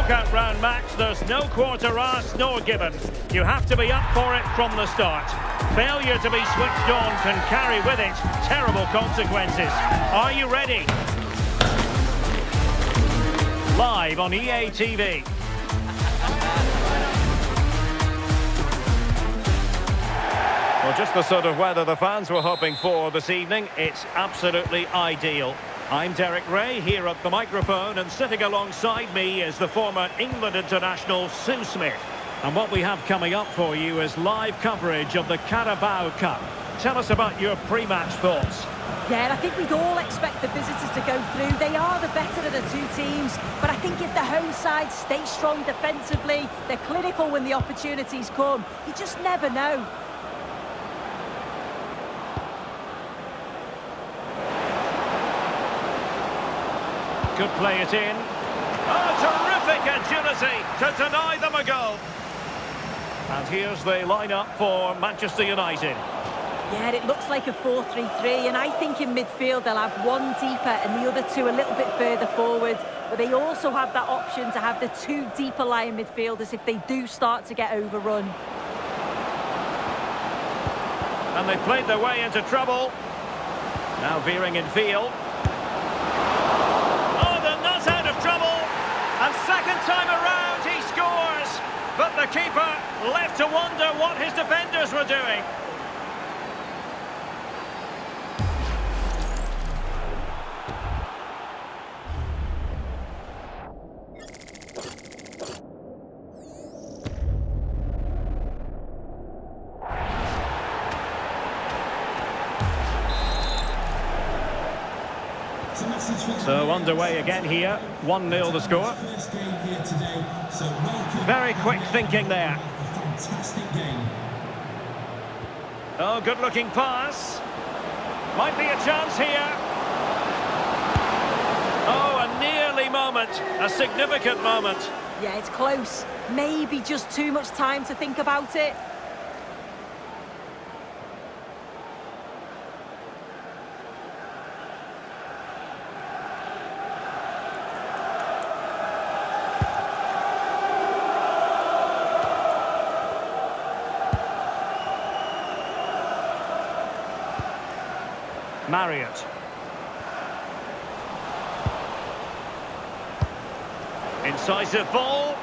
knockout round match, there's no quarter asked nor given. You have to be up for it from the start. Failure to be switched on can carry with it terrible consequences. Are you ready? Live on EA TV. Well, just the sort of weather the fans were hoping for this evening. It's absolutely ideal. I'm Derek Ray here at the microphone, and sitting alongside me is the former England international Sue Smith. And what we have coming up for you is live coverage of the Carabao Cup. Tell us about your pre-match thoughts. Yeah, I think we'd all expect the visitors to go through. They are the better of the two teams, but I think if the home side stay strong defensively, they're clinical when the opportunities come. You just never know. Could play it in. Oh, terrific agility to deny them a goal. And here's the lineup for Manchester United. Yeah, it looks like a 4-3-3, and I think in midfield they'll have one deeper and the other two a little bit further forward. But they also have that option to have the two deeper lying midfielders if they do start to get overrun. And they've played their way into trouble. Now veering in field. And second time around he scores, but the keeper left to wonder what his defenders were doing. So underway again here, 1-0 the score. Very quick thinking there. Oh, good looking pass. Might be a chance here. Oh, a nearly moment, a significant moment. Yeah, it's close. Maybe just too much time to think about it. Marriott. Incisive ball.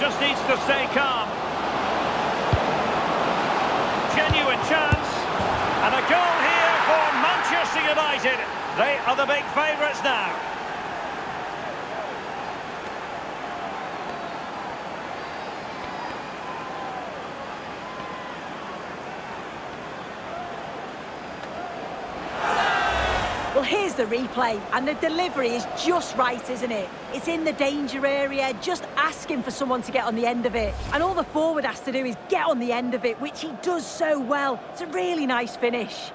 Just needs to stay calm. Genuine chance. And a goal here for Manchester United. They are the big favourites now. Well, here's the replay, and the delivery is just right, isn't it? It's in the danger area, just asking for someone to get on the end of it. And all the forward has to do is get on the end of it, which he does so well. It's a really nice finish.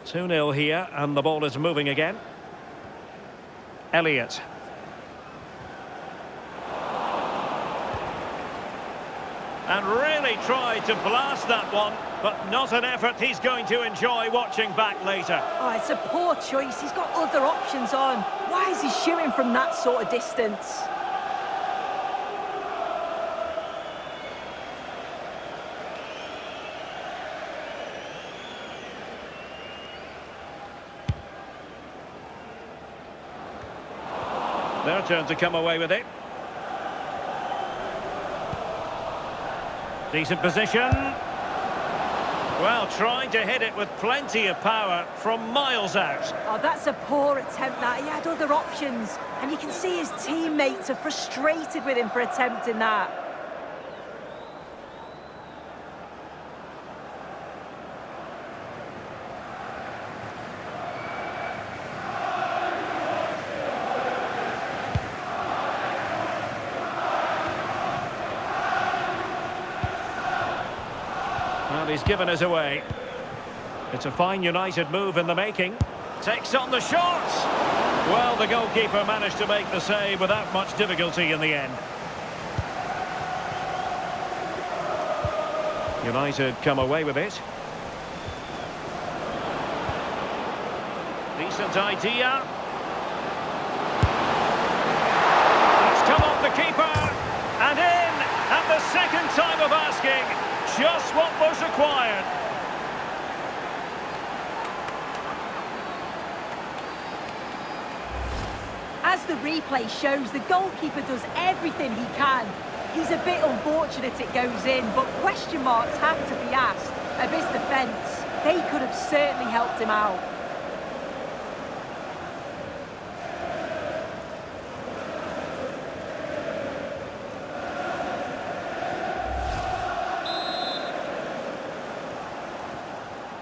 Two 0 here, and the ball is moving again. Elliott. And really tried to blast that one, but not an effort he's going to enjoy watching back later. Oh, it's a poor choice. He's got other options on. Why is he shooting from that sort of distance? Their turn to come away with it. Decent position. Well, trying to hit it with plenty of power from miles out. Oh, that's a poor attempt, that. He had other options. And you can see his teammates are frustrated with him for attempting that. Well, he's given us away. It's a fine United move in the making. Takes on the shot. Well, the goalkeeper managed to make the save without much difficulty in the end. United come away with it. Decent idea. It's come off the keeper. And in at the second time of asking. Just what was required. As the replay shows, the goalkeeper does everything he can. He's a bit unfortunate it goes in, but question marks have to be asked of his defence. They could have certainly helped him out.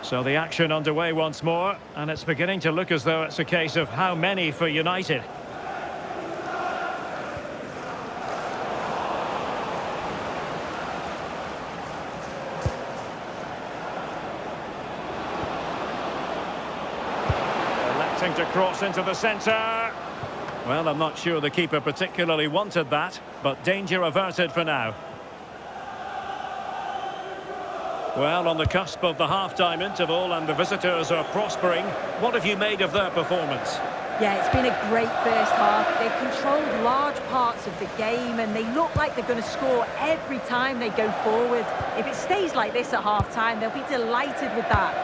So the action underway once more, and it's beginning to look as though it's a case of how many for United. Electing to cross into the centre. Well, I'm not sure the keeper particularly wanted that, but danger averted for now. Well, on the cusp of the half-time interval and the visitors are prospering. What have you made of their performance? Yeah, it's been a great first half. They've controlled large parts of the game and they look like they're going to score every time they go forward. If it stays like this at half-time, they'll be delighted with that.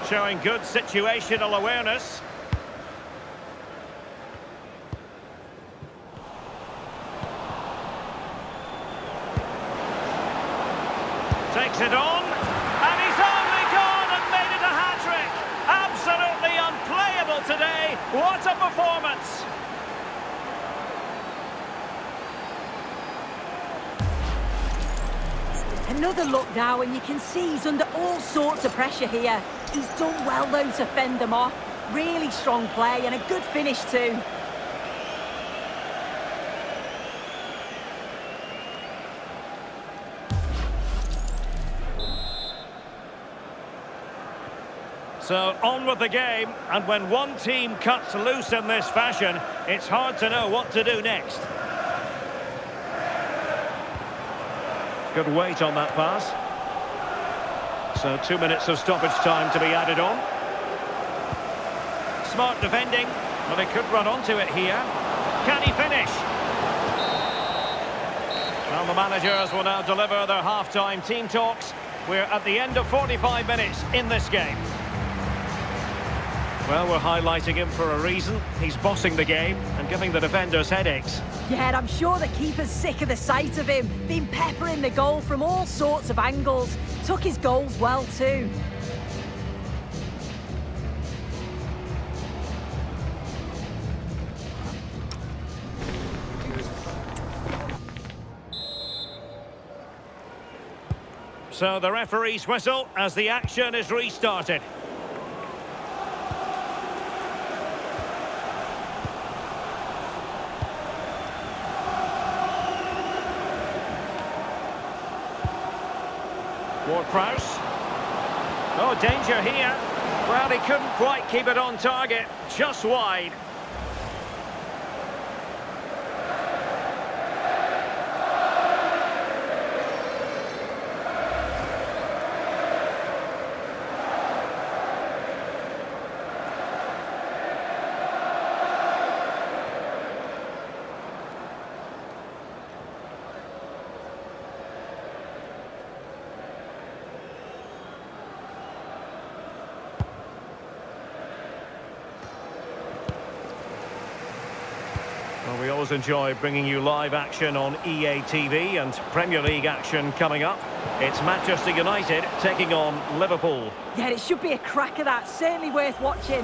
Showing good situational awareness. Takes it on, and he's only gone and made it a hat-trick. Absolutely unplayable today. What a performance. Another look now, and you can see he's under all sorts of pressure here. He's done well, though, to fend them off. Really strong play and a good finish, too. So on with the game, and when one team cuts loose in this fashion, it's hard to know what to do next. Good weight on that pass. So 2 minutes of stoppage time to be added on. Smart defending, but he could run onto it here. Can he finish? Well, the managers will now deliver their half-time team talks. We're at the end of 45 minutes in this game. Well, we're highlighting him for a reason. He's bossing the game and giving the defenders headaches. Yeah, and I'm sure the keeper's sick of the sight of him. Been peppering the goal from all sorts of angles. Took his goals well, too. So the referee's whistle as the action is restarted. Ward-Prowse. Oh, danger here. Well, he couldn't quite keep it on target. Just wide. Well, we always enjoy bringing you live action on EA TV and Premier League action coming up. It's Manchester United taking on Liverpool. Yeah, it should be a cracker, that. Certainly worth watching.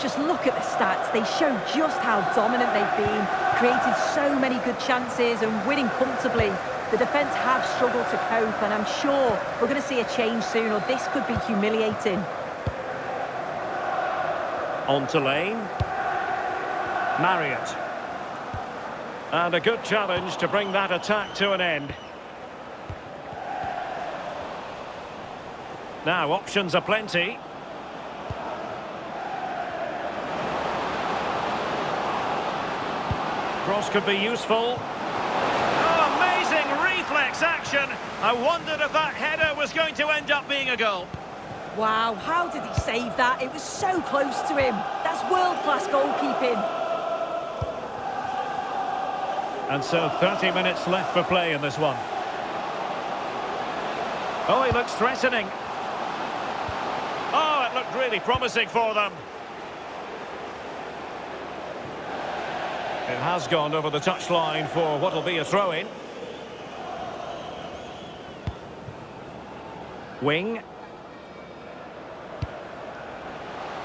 Just look at the stats. They show just how dominant they've been. Created so many good chances and winning comfortably. The defence have struggled to cope, and I'm sure we're going to see a change soon, or this could be humiliating. On to Lane. Marriott. And a good challenge to bring that attack to an end. Now, options are plenty. Cross could be useful. Oh, amazing reflex action. I wondered if that header was going to end up being a goal. Wow, how did he save that? It was so close to him. That's world-class goalkeeping. And so 30 minutes left for play in this one. Oh, he looks threatening. Oh, it looked really promising for them. It has gone over the touchline for what will be a throw-in. Wing.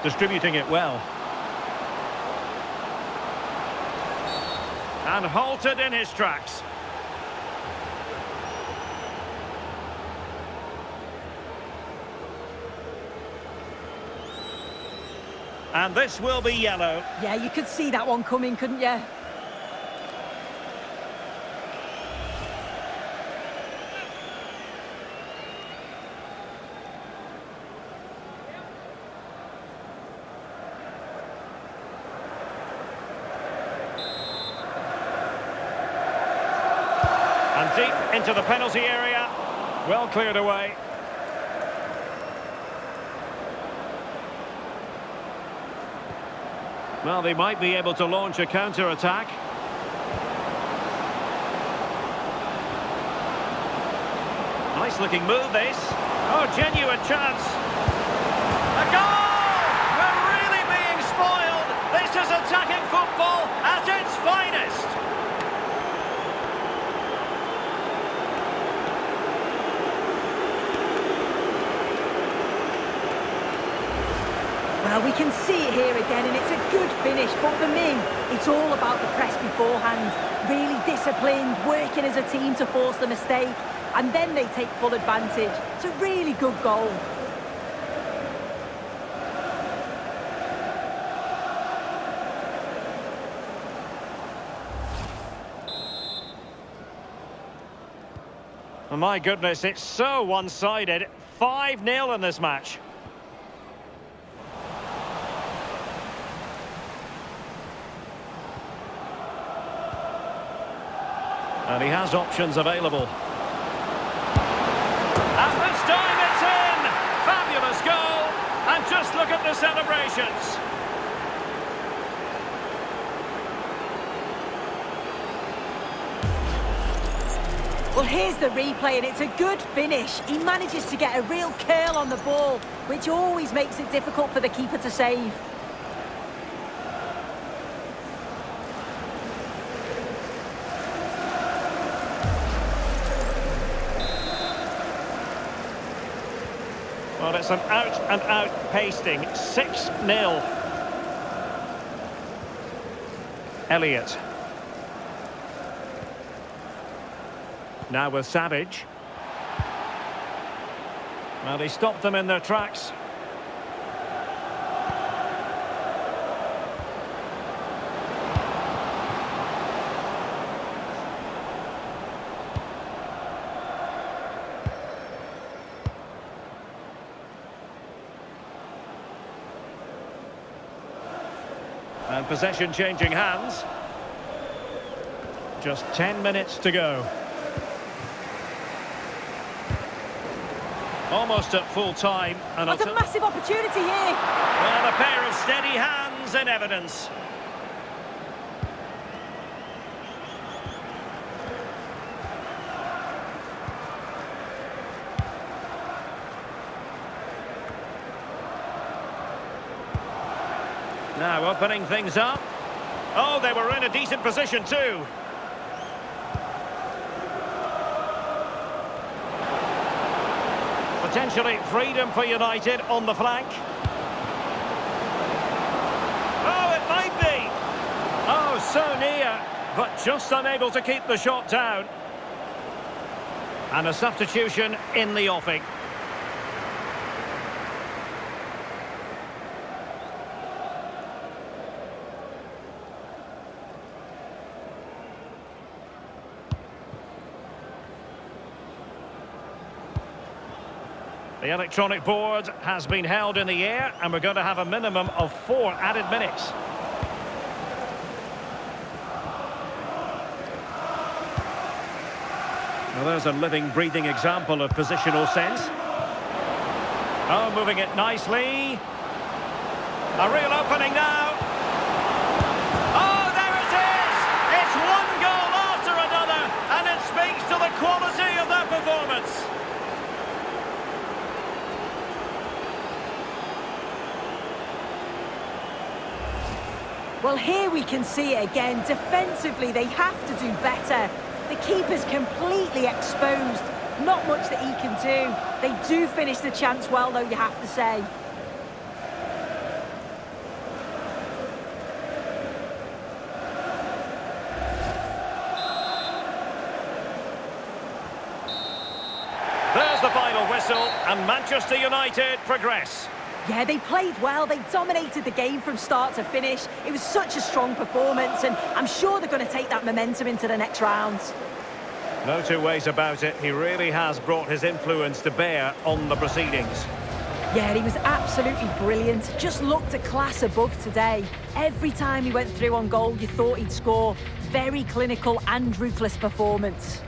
Distributing it well. And halted in his tracks. And this will be yellow. Yeah, you could see that one coming, couldn't you? And deep into the penalty area. Well cleared away. Well, they might be able to launch a counter-attack. Nice-looking move, this. Oh, genuine chance. A goal! We're really being spoiled. This is attacking football at its finest. Well, we can see it here again, and it's a good finish. But for me, it's all about the press beforehand. Really disciplined, working as a team to force the mistake. And then they take full advantage. It's a really good goal. Oh, my goodness, it's so one-sided. 5-0 in this match. And he has options available. And this time it's in! Fabulous goal! And just look at the celebrations. Well, here's the replay, and it's a good finish. He manages to get a real curl on the ball, which always makes it difficult for the keeper to save. Well, it's an out-and-out pasting. 6-0. Elliott. Now with Savage. Well, he stopped them in their tracks. And possession changing hands. Just 10 minutes to go. Almost at full time. And That's a massive opportunity here. Well, a pair of steady hands in evidence. Now opening things up. Oh, they were in a decent position too. Potentially freedom for United on the flank. Oh, it might be. Oh, so near, but just unable to keep the shot down. And a substitution in the offing. The electronic board has been held in the air, and we're going to have a minimum of 4 added minutes. Well, there's a living, breathing example of positional sense. Oh, moving it nicely. A real opening now. Oh, there it is! It's one goal after another, and it speaks to the quality of their performance. Well, here we can see it again. Defensively, they have to do better. The keeper's completely exposed. Not much that he can do. They do finish the chance well, though, you have to say. There's the final whistle, and Manchester United progress. Yeah, they played well. They dominated the game from start to finish. It was such a strong performance, and I'm sure they're going to take that momentum into the next rounds. No two ways about it. He really has brought his influence to bear on the proceedings. Yeah, he was absolutely brilliant. Just looked a class above today. Every time he went through on goal, you thought he'd score. Very clinical and ruthless performance.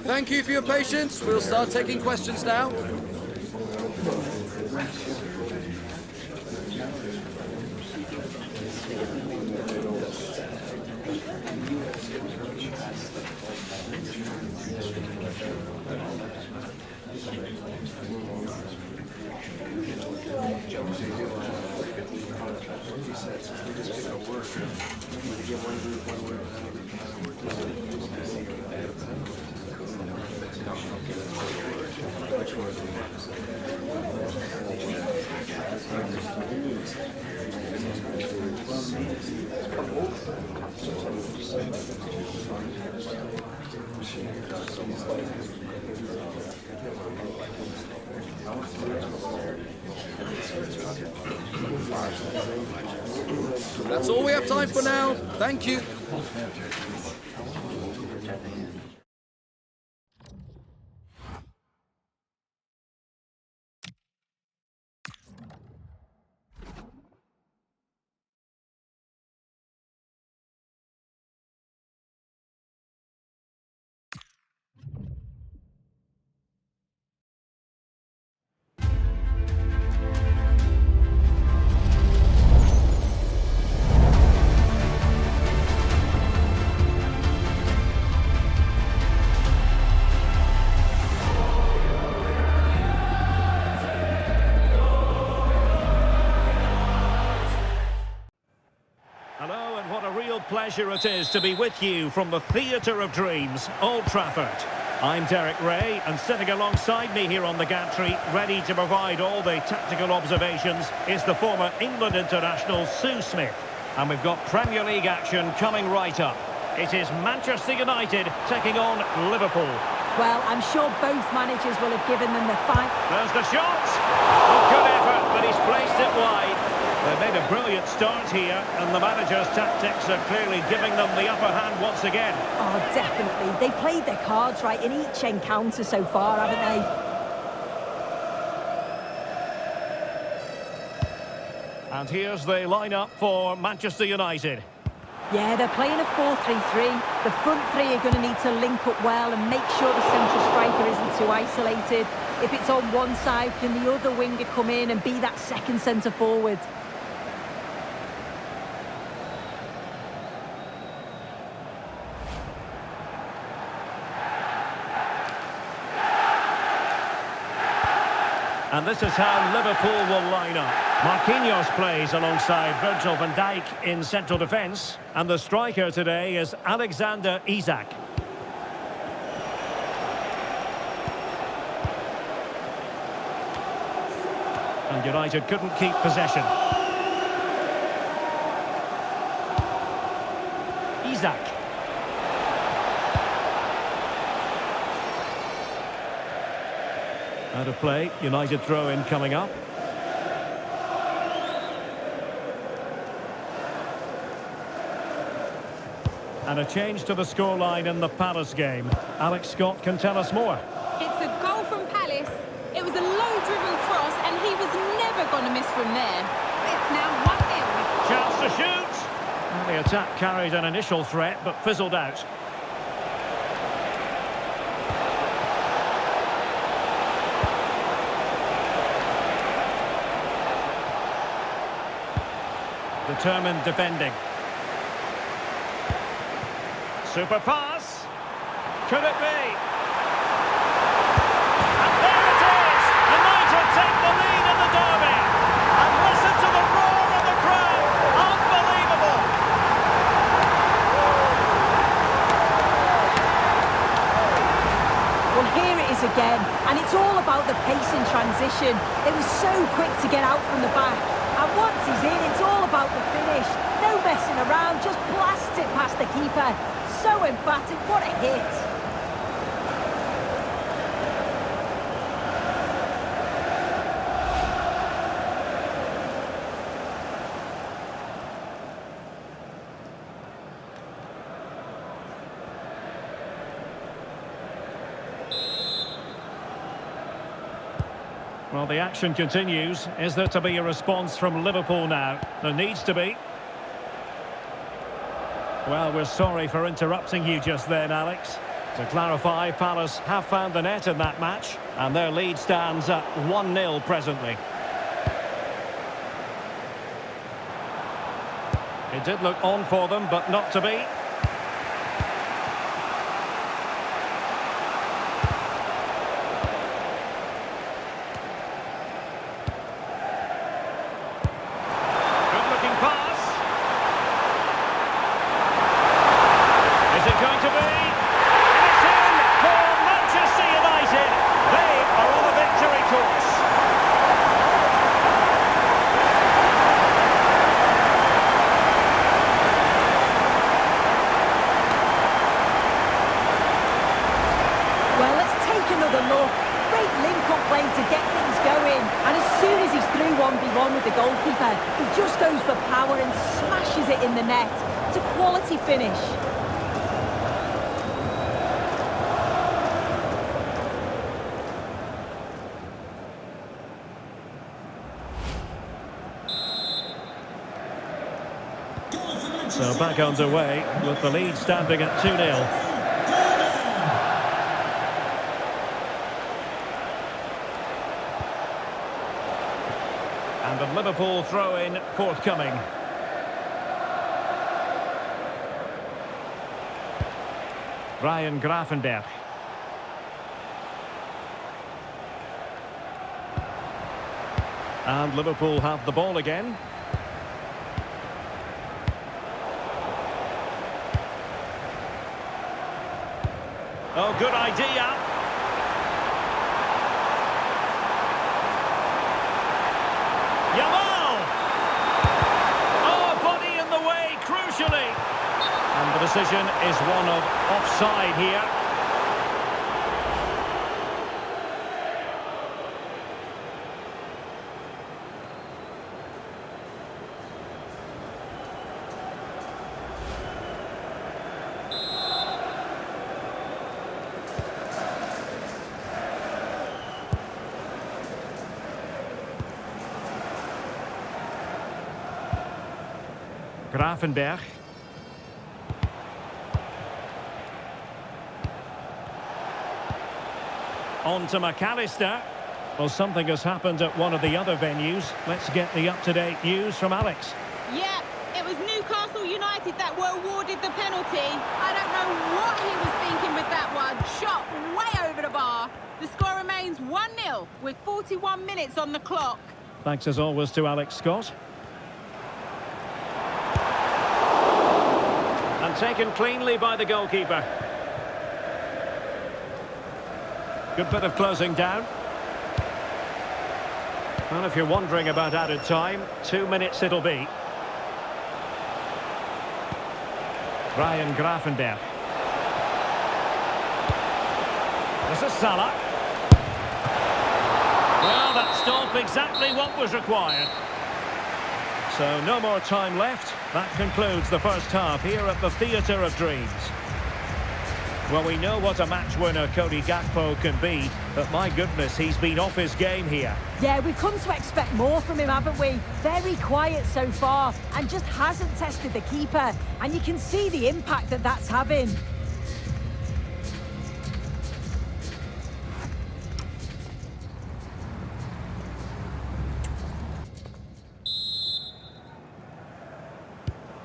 Thank you for your patience. We'll start taking questions now. That's all we have time for now. Thank you. Pleasure it is to be with you from the Theatre of Dreams, Old Trafford. I'm Derek Ray, and sitting alongside me here on the gantry, ready to provide all the tactical observations, is the former England international Sue Smith. And we've got Premier League action coming right up. It is Manchester United taking on Liverpool. Well, I'm sure both managers will have given them the fight. There's the shot! A good effort, but he's placed it wide. They made a brilliant start here, and the manager's tactics are clearly giving them the upper hand once again. Oh, definitely. They've played their cards right in each encounter so far, haven't they? And here's the lineup for Manchester United. Yeah, they're playing a 4-3-3. The front three are going to need to link up well and make sure the central striker isn't too isolated. If it's on one side, can the other winger come in and be that second centre forward? And this is how Liverpool will line up. Marquinhos plays alongside Virgil van Dijk in central defence. And the striker today is Alexander Isak. And United couldn't keep possession. Isak. Out of play, United throw-in coming up. And a change to the scoreline in the Palace game. Alex Scott can tell us more. It's a goal from Palace. It was a low-driven cross, and he was never going to miss from there. It's now 1-0. Chance to shoot! Well, the attack carried an initial threat, but fizzled out. Determined defending. Super pass. Could it be? And there it is! United take the lead in the derby. And listen to the roar of the crowd. Unbelievable! Well, here it is again, and it's all about the pace in transition. It was so quick to get out from the back. And once he's in, it's all about the finish. No messing around, just blast it past the keeper. So emphatic, what a hit. Well, the action continues. Is there to be a response from Liverpool now? There needs to be. Well, we're sorry for interrupting you just then, Alex. To clarify, Palace have found the net in that match, and their lead stands at 1-0 presently. It did look on for them, but not to be. With the goalkeeper, he just goes for power and smashes it in the net. It's a quality finish. So back underway with the lead standing at 2-0. And the Liverpool throw-in forthcoming. Ryan Gravenberch. And Liverpool have the ball again. Oh, good idea. Yamal! Oh, body in the way, crucially. And the decision is one of offside here. Gravenberch. On to McAllister. Well, something has happened at one of the other venues. Let's get the up-to-date news from Alex. Yeah, it was Newcastle United that were awarded the penalty. I don't know what he was thinking with that one. Shot way over the bar. The score remains 1-0 with 41 minutes on the clock. Thanks as always to Alex Scott. And taken cleanly by the goalkeeper. Good bit of closing down. Well, if you're wondering about added time, 2 minutes it'll be. Ryan Gravenberch. This is Salah. Well, that stopped exactly what was required. So no more time left. That concludes the first half here at the Theatre of Dreams. Well, we know what a match winner Cody Gakpo can be, but my goodness, he's been off his game here. Yeah, we've come to expect more from him, haven't we? Very quiet so far and just hasn't tested the keeper. And you can see the impact that that's having.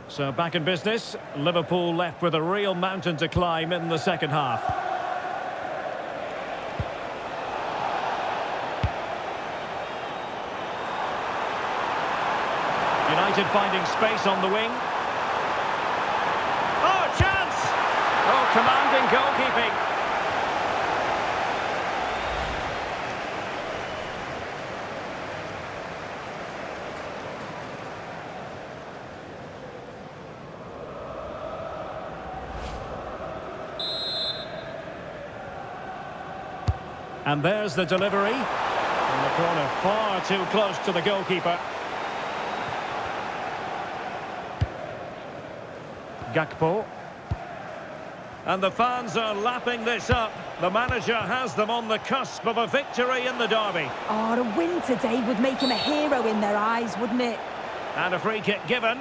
So back in business, Liverpool left with a real mountain to climb in the second half. United finding space on the wing. Oh, chance! Oh, commanding goalkeeping. And there's the delivery. In the corner, far too close to the goalkeeper. Gakpo. And the fans are lapping this up. The manager has them on the cusp of a victory in the derby. Oh, a win today would make him a hero in their eyes, wouldn't it? And a free kick given.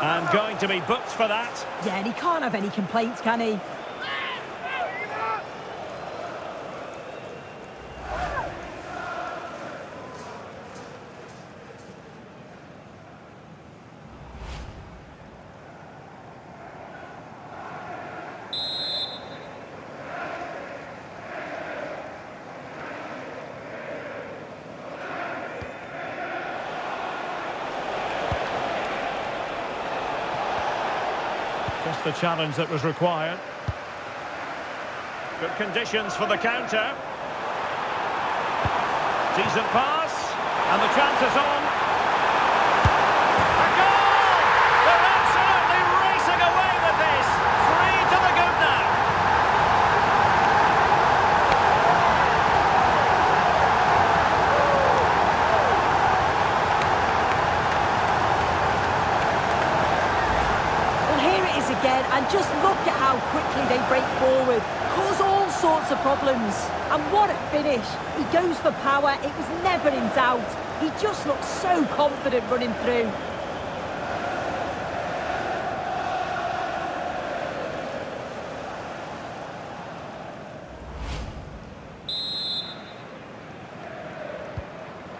And going to be booked for that. Yeah, and he can't have any complaints, can he? Just the challenge that was required. Good conditions for the counter. Decent pass. And the chance is on. A goal! They're absolutely racing away with this. 3 to the good now. And just look at how quickly they break forward, cause all sorts of problems. And what a finish. He goes for power, it was never in doubt. He just looks so confident running through.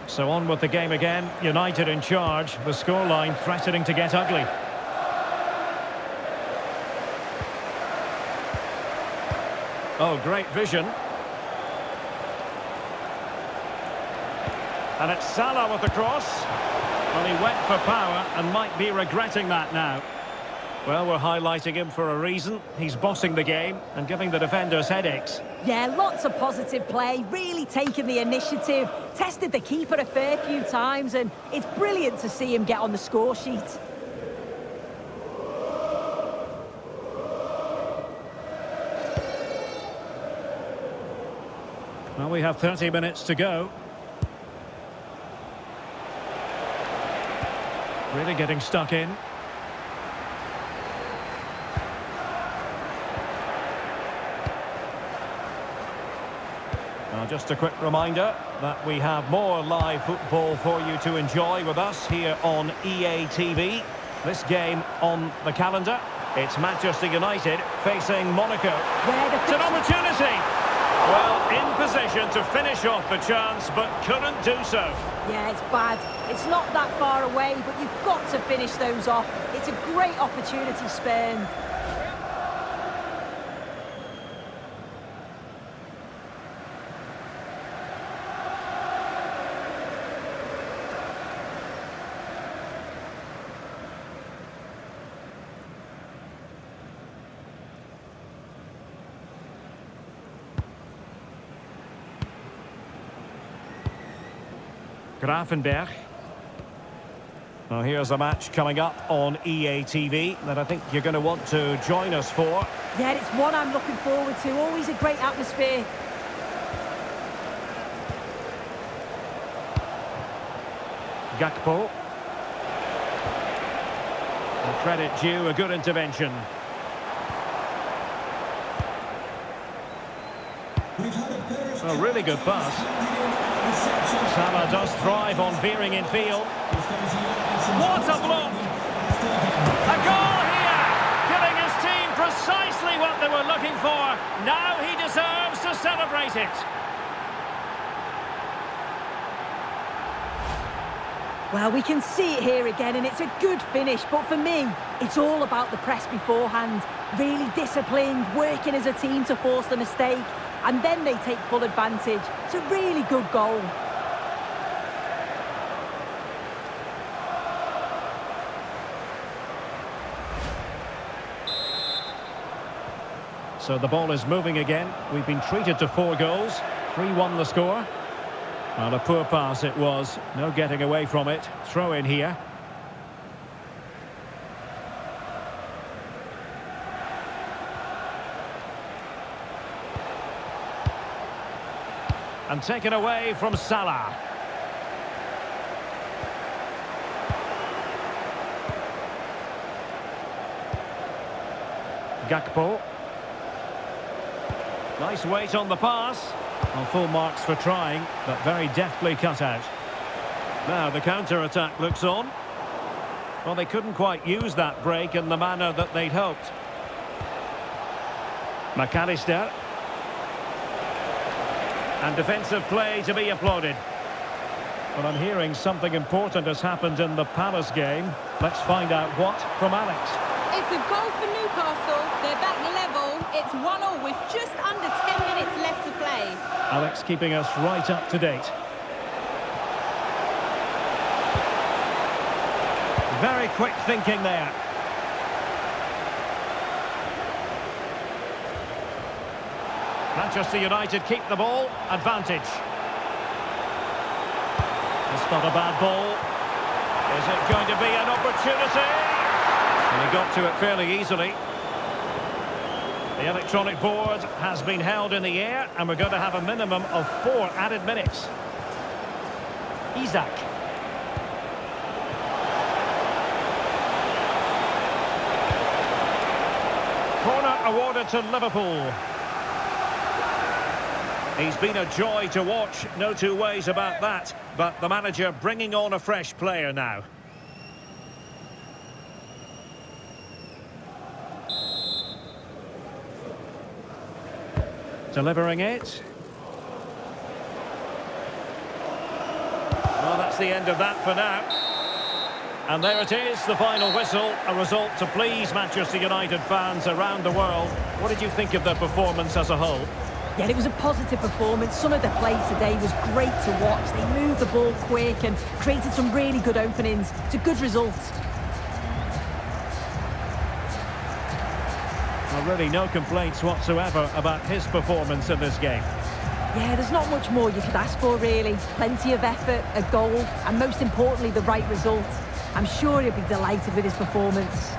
So on with the game again. United in charge. The scoreline threatening to get ugly. Oh, great vision. And it's Salah with the cross. Well, he went for power and might be regretting that now. Well, we're highlighting him for a reason. He's bossing the game and giving the defenders headaches. Yeah, lots of positive play, really taking the initiative, tested the keeper a fair few times, and it's brilliant to see him get on the score sheet. Well, we have 30 minutes to go. Really getting stuck in. Now, just a quick reminder that we have more live football for you to enjoy with us here on EA TV. This game on the calendar. It's Manchester United facing Monaco. Where the It's an opportunity. Well, in position to finish off the chance, but couldn't do so. Yeah, it's bad. It's not that far away, but you've got to finish those off. It's a great opportunity spurned. Grafenberg. Well, here's a match coming up on EA TV that I think you're going to want to join us for. Yeah, it's one I'm looking forward to. Always a great atmosphere. Gakpo. And credit due, a good intervention. A really good pass. Salah does thrive on veering in field. What a block! A goal here! Giving his team precisely what they were looking for. Now he deserves to celebrate it. Well, we can see it here again, and it's a good finish. But for me, it's all about the press beforehand. Really disciplined, working as a team to force the mistake. And then they take full advantage. It's a really good goal. So the ball is moving again. We've been treated to 4 goals. 3-1 the score. Well, a poor pass it was. No getting away from it. Throw in here. And taken away from Salah. Gakpo. Nice weight on the pass. Well, full marks for trying, but very deftly cut out. Now the counter-attack looks on. Well, they couldn't quite use that break in the manner that they'd hoped. McAllister. And defensive play to be applauded. But I'm hearing something important has happened in the Palace game. Let's find out what from Alex. It's a goal for Newcastle. They're back level. It's 1-1 with just under 10 minutes left to play. Alex keeping us right up to date. Very quick thinking there. Manchester United keep the ball. Advantage. It's not a bad ball. Is it going to be an opportunity? And he got to it fairly easily. The electronic board has been held in the air, and we're going to have a minimum of 4 added minutes. Isak. Corner awarded to Liverpool. He's been a joy to watch, no two ways about that. But the manager bringing on a fresh player now. Delivering it. Well, that's the end of that for now. And there it is, the final whistle. A result to please Manchester United fans around the world. What did you think of their performance as a whole? Yeah, it was a positive performance. Some of the play today was great to watch. They moved the ball quick and created some really good openings. It's a good result. Well, really no complaints whatsoever about his performance in this game. Yeah, there's not much more you could ask for, really. Plenty of effort, a goal, and most importantly, the right result. I'm sure he'll be delighted with his performance.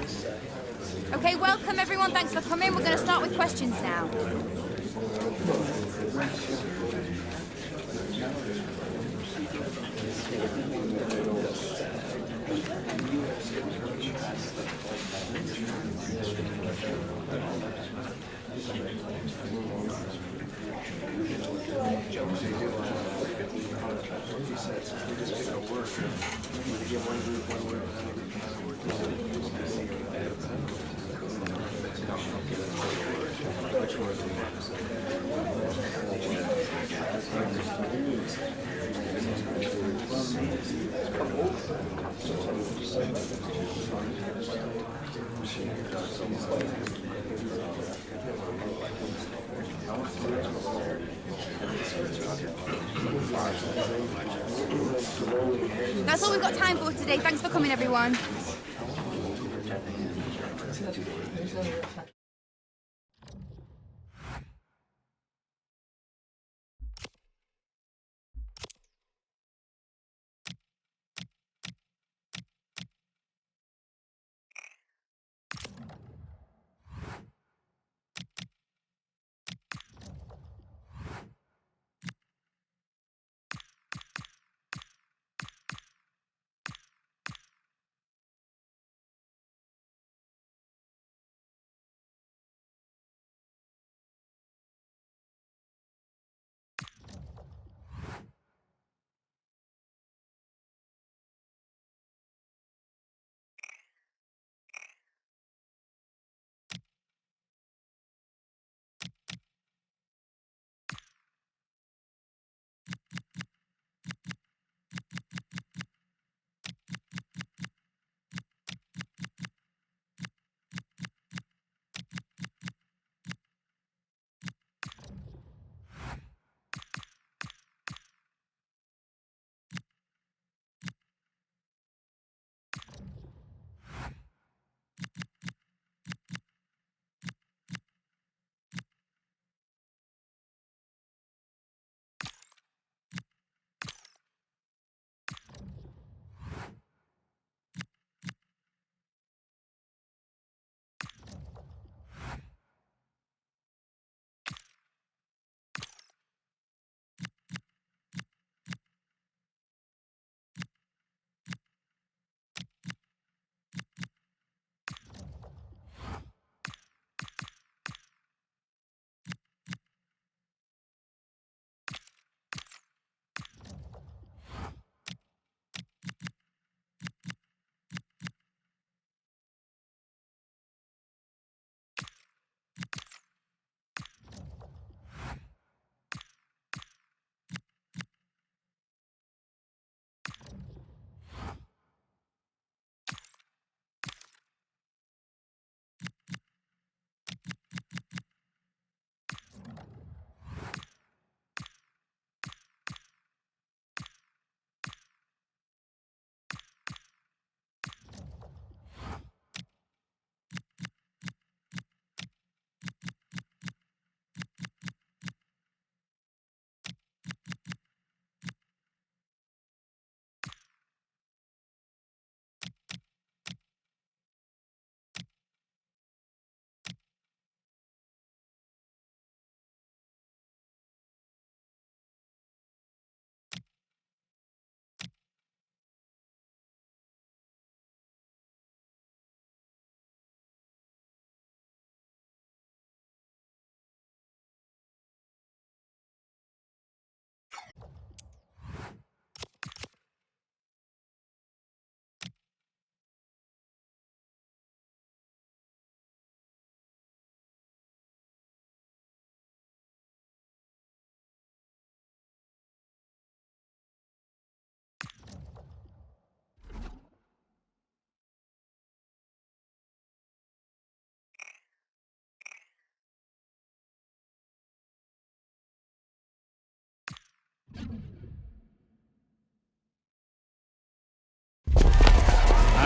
Okay, welcome everyone. Thanks for coming. We're going to start with questions now. That's all we've got time for today. Thanks for coming, everyone.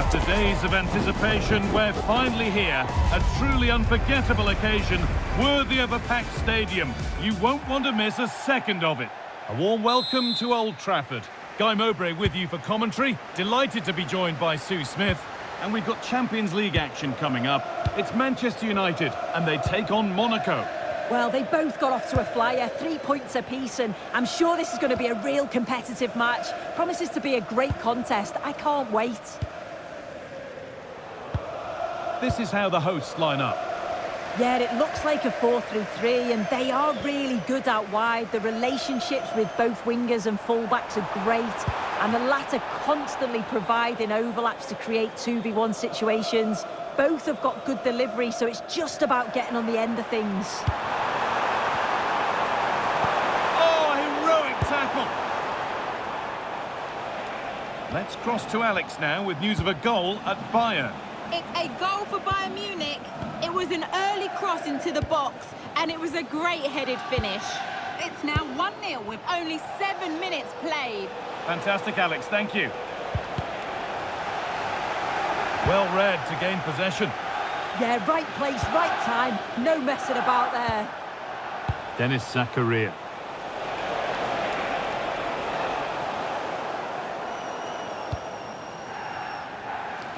After days of anticipation, we're finally here. A truly unforgettable occasion, worthy of a packed stadium. You won't want to miss a second of it. A warm welcome to Old Trafford. Guy Mowbray with you for commentary. Delighted to be joined by Sue Smith. And we've got Champions League action coming up. It's Manchester United, and they take on Monaco. Well, they both got off to a flyer, 3 points apiece, and I'm sure this is going to be a real competitive match. Promises to be a great contest. I can't wait. This is how the hosts line up. Yeah, it looks like a 4-3-3, and they are really good out wide. The relationships with both wingers and fullbacks are great, and the latter constantly providing overlaps to create 2v1 situations. Both have got good delivery, so it's just about getting on the end of things. Oh, heroic tackle! Let's cross to Alex now with news of a goal at Bayern. It's a goal for Bayern Munich. It was an early cross into the box, and it was a great headed finish. It's now 1-0 with only 7 minutes played. Fantastic, Alex, thank you. Well read to gain possession. Yeah, right place, right time. No messing about there. Denis Zakaria.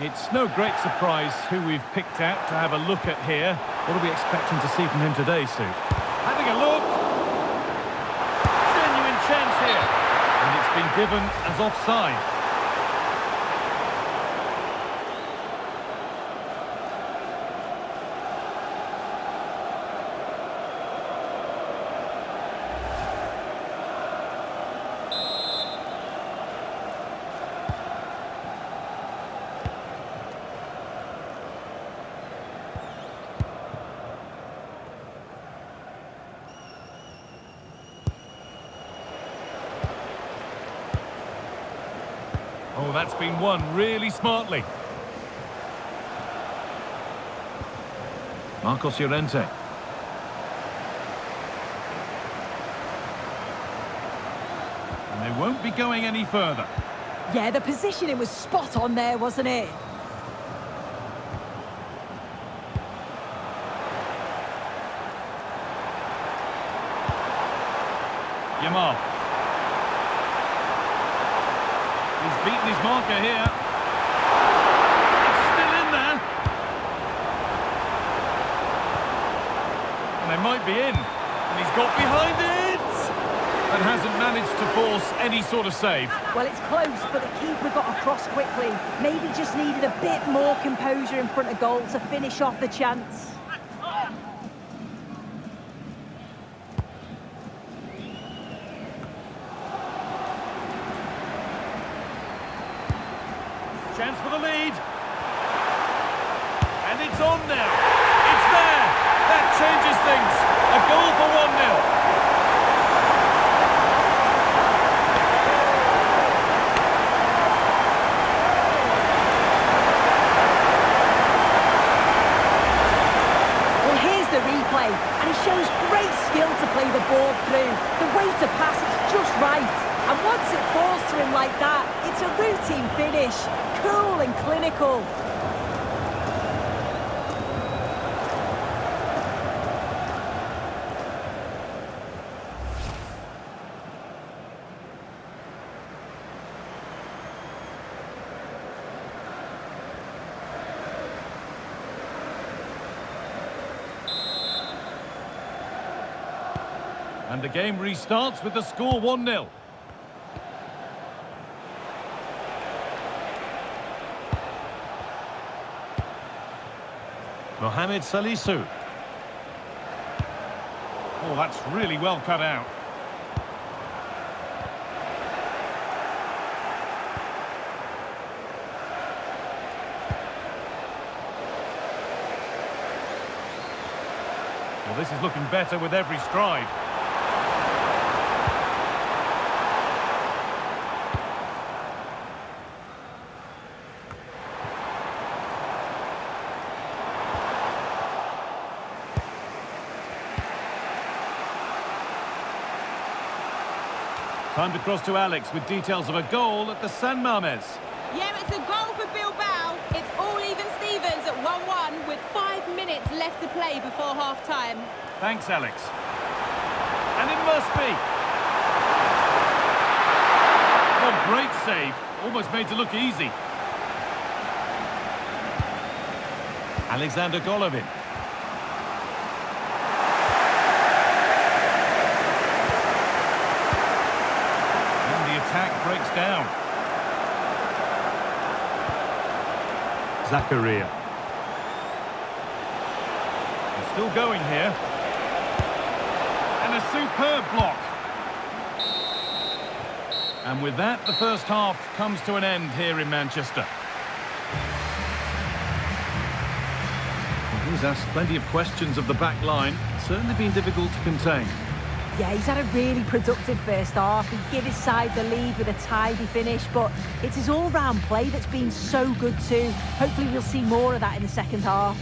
It's no great surprise who we've picked out to have a look at here. What are we expecting to see from him today, Sue? Having a look. Genuine chance here. And it's been given as offside. Oh, that's been won really smartly. Marcos Llorente. And they won't be going any further. Yeah, the positioning was spot on there, wasn't it? Yamal. He's beaten his marker here. It's still in there. And they might be in. And he's got behind it. And hasn't managed to force any sort of save. Well, it's close, but the keeper got across quickly. Maybe just needed a bit more composure in front of goal to finish off the chance. Chance for the lead. And it's on now. It's there. That changes things. A goal for 1-0. Well, here's the replay, and it shows great skill to play the ball through. The way to pass is just right. And once it falls to him like that, it's a routine finish. Cool and clinical. And the game restarts with the score 1-0. Mohamed Salisu. Oh, that's really well cut out. Well, this is looking better with every stride. Time to cross to Alex with details of a goal at the San Mamés. Yeah, it's a goal for Bilbao. It's all even Stevens at 1-1 with 5 minutes left to play before half-time. Thanks, Alex. And it must be. Oh, great save. Almost made to look easy. Alexander Golovin. And the attack breaks down. Zakaria. He's still going here. And a superb block. And with that, the first half comes to an end here in Manchester. He's asked plenty of questions of the back line. It's certainly been difficult to contain. Yeah, he's had a really productive first half. He gave his side the lead with a tidy finish, but it's his all-round play that's been so good too. Hopefully we'll see more of that in the second half.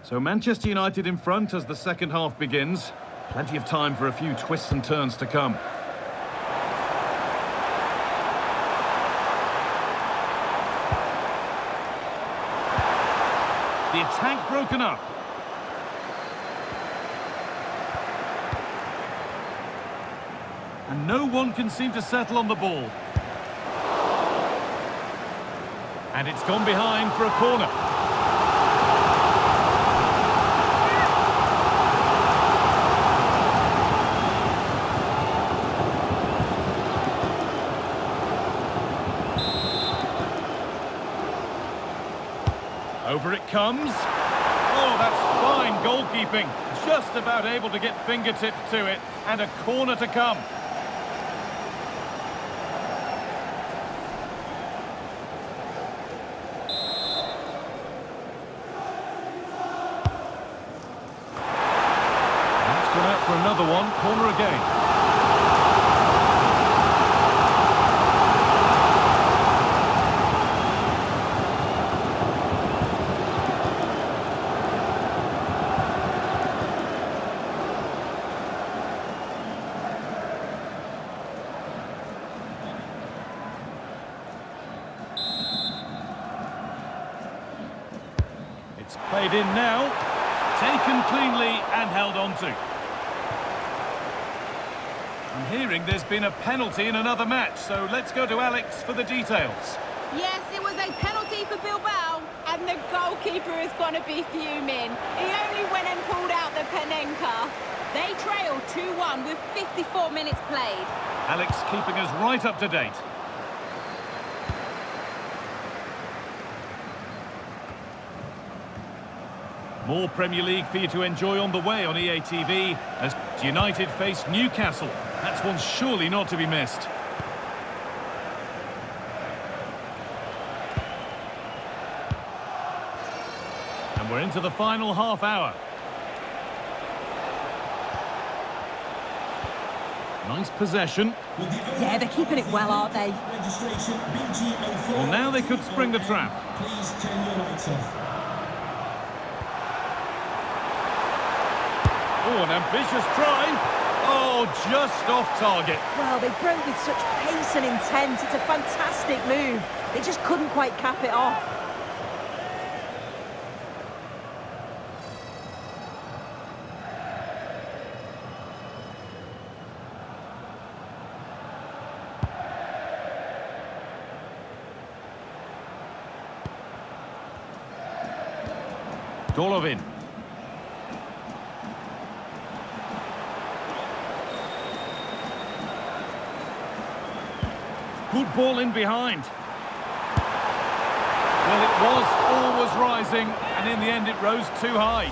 So Manchester United in front as the second half begins. Plenty of time for a few twists and turns to come. The attack broken up. And no one can seem to settle on the ball. And it's gone behind for a corner. Over it comes. Oh, that's fine goalkeeping. Just about able to get fingertips to it. And a corner to come. That's gone out for another one. Corner again. It's played in now, taken cleanly and held on to. I'm hearing there's been a penalty in another match, so let's go to Alex for the details. Yes, it was a penalty for Bilbao, and the goalkeeper is going to be fuming. He only went and pulled out the Panenka. They trail 2-1 with 54 minutes played. Alex keeping us right up to date. More Premier League for you to enjoy on the way on EA TV as United face Newcastle. That's one surely not to be missed. And we're into the final half hour. Nice possession. Yeah, they're keeping it well, aren't they? Well, now they could spring the trap. Oh, an ambitious try. Oh, just off target. Well, they broke with such pace and intent. It's a fantastic move. They just couldn't quite cap it off. Golovin. Good ball in behind. Well, it was always rising, and in the end it rose too high.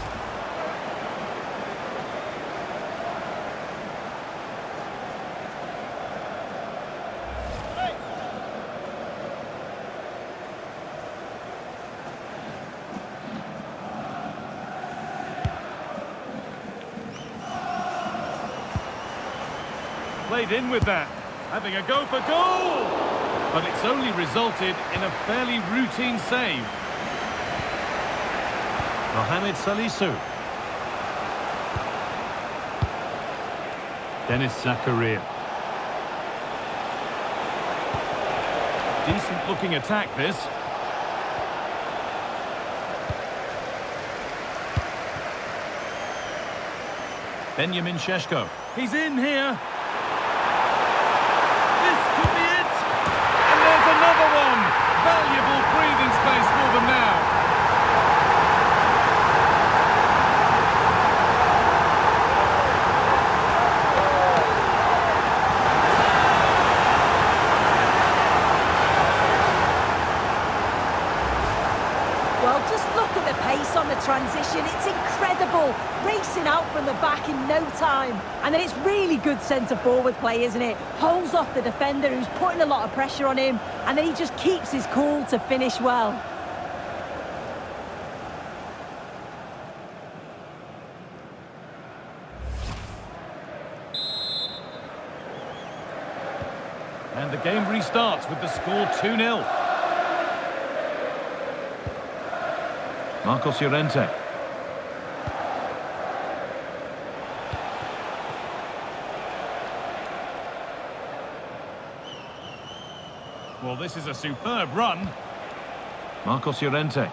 Played in with that. Having a go for goal! But it's only resulted in a fairly routine save. Mohamed Salisu. Denis Zakaria. Decent looking attack this. Benjamin Šeško. He's in here. This could be it. And there's another one. Valuable breathing space for them now. Well, just look at the pace on the transition. It's incredible. Racing out from the back in no time. And then it's really good centre-forward play, isn't it? Holds off the defender who's putting a lot of pressure on him. And then he just keeps his cool to finish well. And the game restarts with the score 2-0. Marcos Llorente. Well, this is a superb run. Marcos Llorente.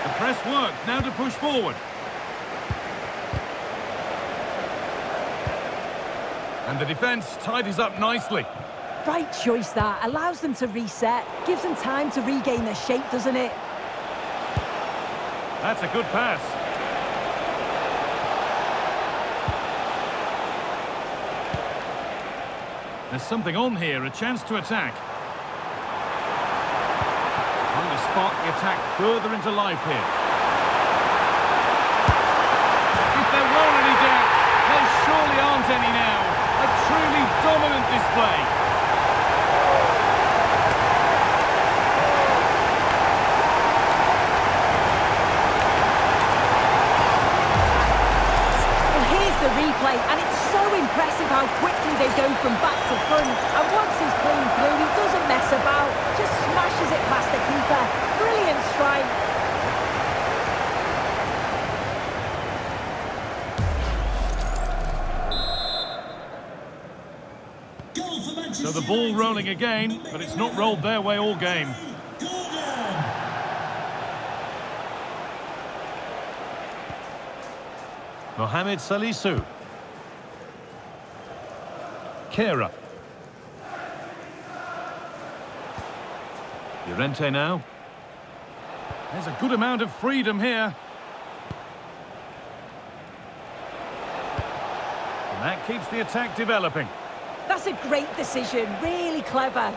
The press works, now to push forward. And the defence tidies up nicely. Right choice that. Allows them to reset. Gives them time to regain their shape, doesn't it? That's a good pass. There's something on here, a chance to attack. Trying to spark the attack further into life here. If there were any doubts, there surely aren't any now. A truly dominant display. The replay, and it's so impressive how quickly they go from back to front. And once he's clean through, he doesn't mess about, just smashes it past the keeper. Brilliant strike. So the ball rolling again, but it's not rolled their way all game. Mohamed Salisu. Kehra. Llorente now. There's a good amount of freedom here. And that keeps the attack developing. That's a great decision, really clever.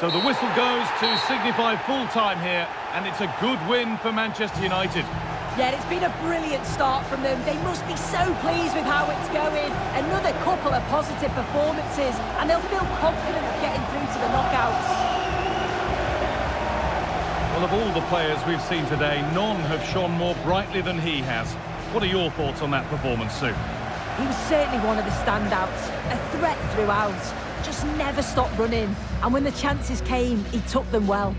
So the whistle goes to signify full-time here, and it's a good win for Manchester United. Yeah, it's been a brilliant start from them. They must be so pleased with how it's going. Another couple of positive performances, and they'll feel confident of getting through to the knockouts. Well, of all the players we've seen today, none have shone more brightly than he has. What are your thoughts on that performance, Sue? He was certainly one of the standouts. A threat throughout. Just never stopped running. And when the chances came, he took them well.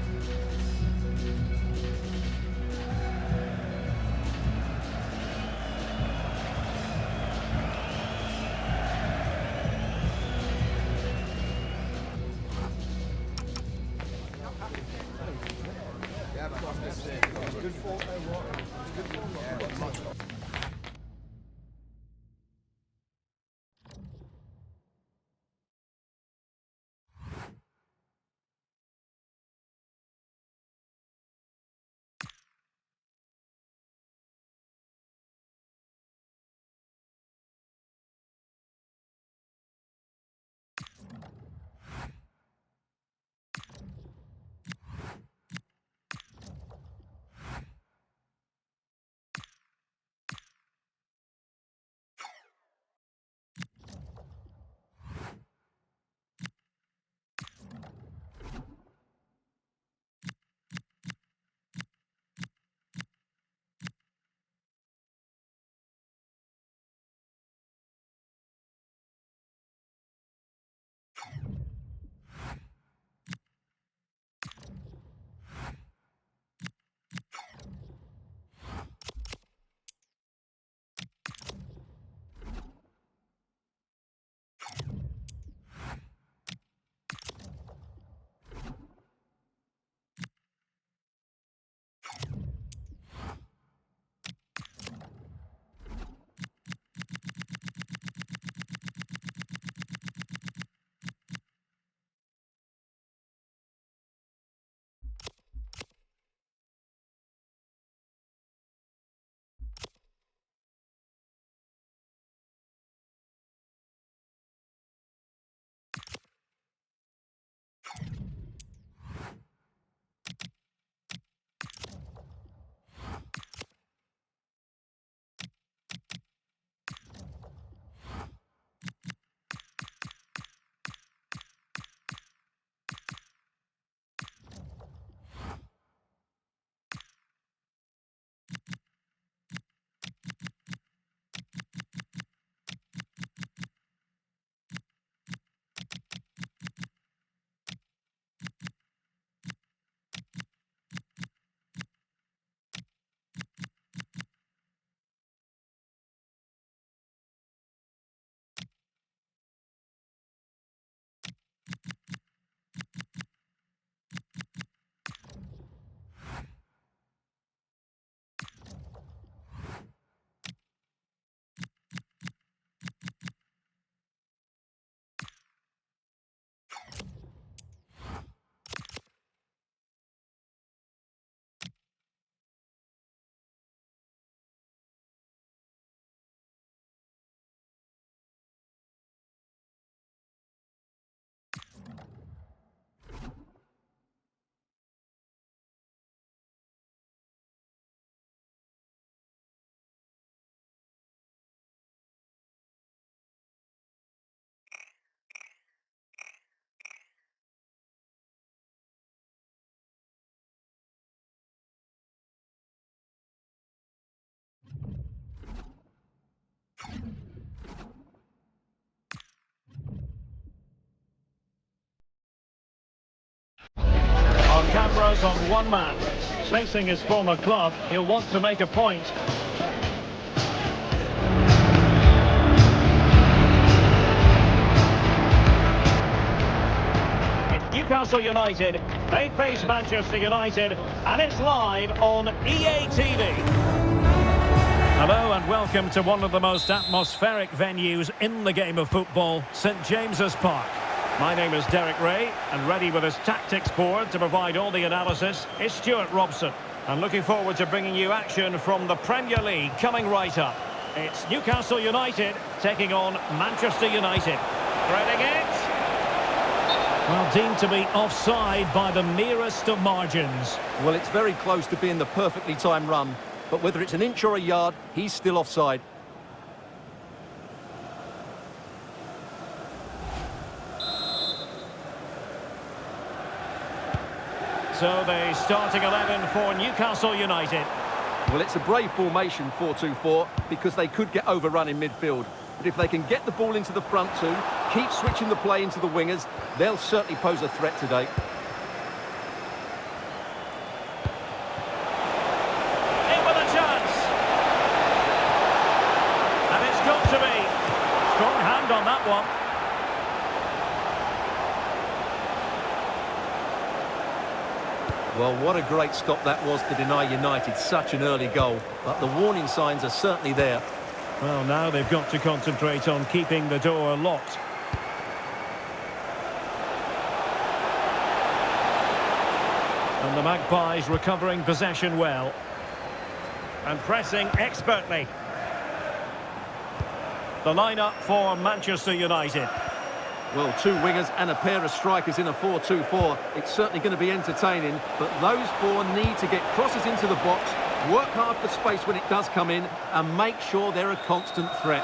focus on one man. Facing his former club, he'll want to make a point. It's Newcastle United. They face Manchester United, and it's live on EA TV. Hello and welcome to one of the most atmospheric venues in the game of football, St James's Park. My name is Derek Ray, and ready with his tactics board to provide all the analysis is Stuart Robson. And looking forward to bringing you action from the Premier League coming right up. It's Newcastle United taking on Manchester United. Threading it. Well, deemed to be offside by the merest of margins. Well, it's very close to being the perfectly timed run, but whether it's an inch or a yard, he's still offside. So the starting 11 for Newcastle United. Well, it's a brave formation, 4-2-4, because they could get overrun in midfield. But if they can get the ball into the front two, keep switching the play into the wingers, they'll certainly pose a threat today. In with a chance. And it's got to be. Strong hand on that one. Well, what a great stop that was to deny United such an early goal. But the warning signs are certainly there. Well, now they've got to concentrate on keeping the door locked. And the Magpies recovering possession well. And pressing expertly. The lineup for Manchester United. Well, two wingers and a pair of strikers in a 4-2-4. It's certainly going to be entertaining, but those four need to get crosses into the box, work hard for space when it does come in, and make sure they're a constant threat.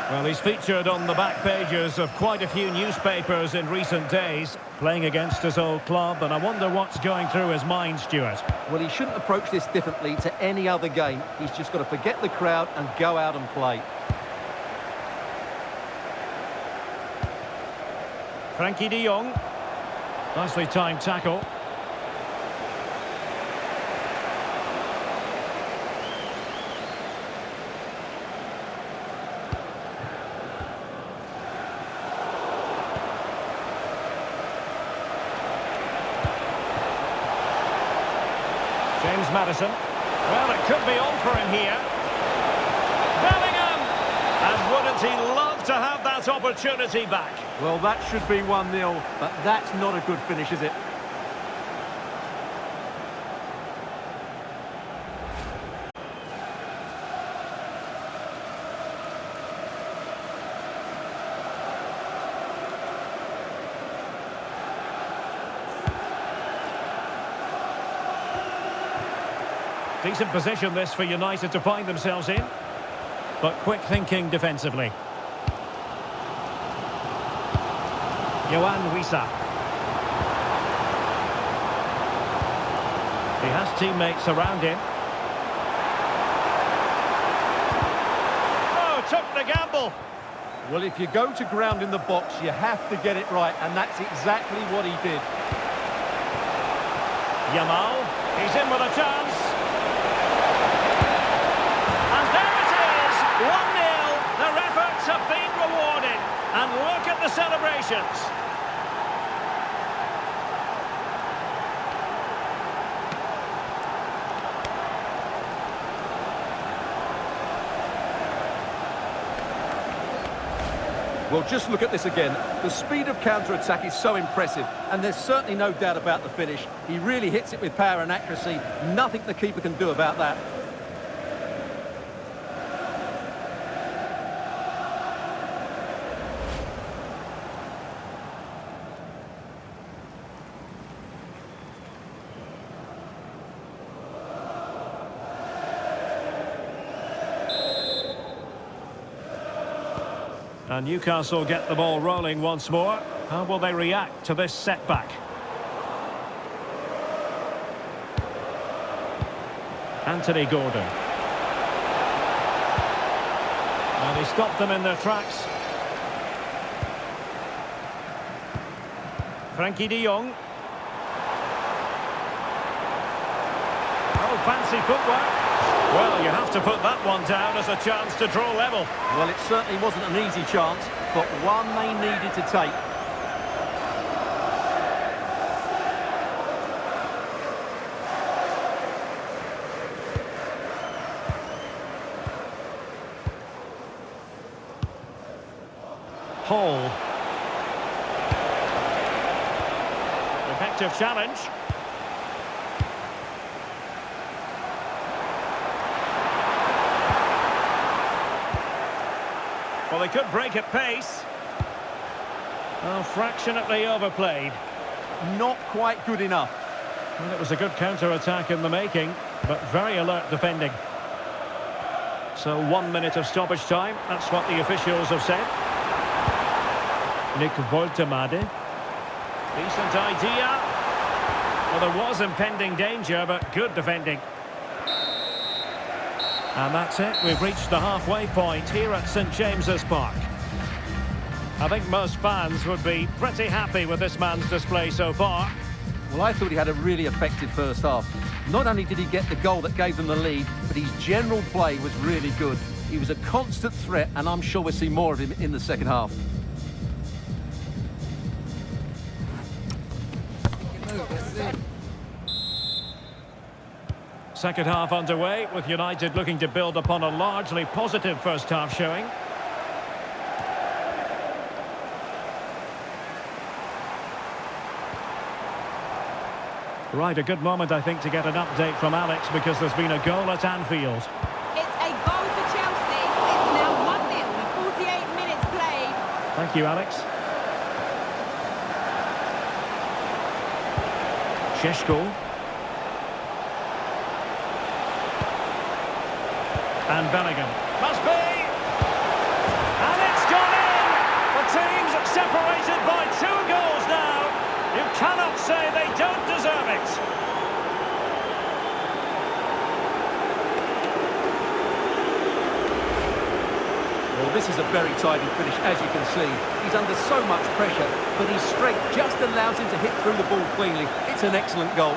Well, he's featured on the back pages of quite a few newspapers in recent days, playing against his old club, and I wonder what's going through his mind, Stuart. Well, he shouldn't approach this differently to any other game. He's just got to forget the crowd and go out and play. Frankie de Jong. Nicely timed tackle. James Maddison. Well, it could be on for him here. Bellingham! And wouldn't he love to have that opportunity back? Well, that should be 1-0, but that's not a good finish, is it? Decent position this for United to find themselves in. But quick thinking defensively. Yohan Wissa. He has teammates around him. Oh, took the gamble. Well, if you go to ground in the box, you have to get it right, and that's exactly what he did. Yamal, he's in with a chance. And there it is, 1-0. Their efforts have been rewarded. And look at the celebrations. Well, just look at this again. The speed of counter-attack is so impressive, and there's certainly no doubt about the finish. He really hits it with power and accuracy. Nothing the keeper can do about that. And Newcastle get the ball rolling once more. How will they react to this setback? Anthony Gordon. And They stopped them in their tracks. Frankie de Jong. Oh, fancy footwork. Well, you have to put that one down as a chance to draw level. Well, it certainly wasn't an easy chance, but one they needed to take. Hall. Effective challenge. Well, they could break at pace. Oh, fractionately overplayed. Not quite good enough. Well, it was a good counter-attack in the making, but very alert defending. So 1 minute of stoppage time, that's what the officials have said. Nick Woltemade. Decent idea. Well, there was impending danger, but good defending. And that's it. We've reached the halfway point here at St James's Park. I think most fans would be pretty happy with this man's display so far. Well, I thought he had a really effective first half. Not only did he get the goal that gave them the lead, but his general play was really good. He was a constant threat, and I'm sure we'll see more of him in the second half. Second half underway, with United looking to build upon a largely positive first half showing. Right, a good moment, I think, to get an update from Alex, because there's been a goal at Anfield. It's a goal for Chelsea. It's now 1-0 with 48 minutes played. Thank you, Alex. Šeško. And Bellingham. Must be! And it's gone in! The team's separated by 2 goals now. You cannot say they don't deserve it. Well, this is a very tidy finish, as you can see. He's under so much pressure, but his strength just allows him to hit through the ball cleanly. It's an excellent goal.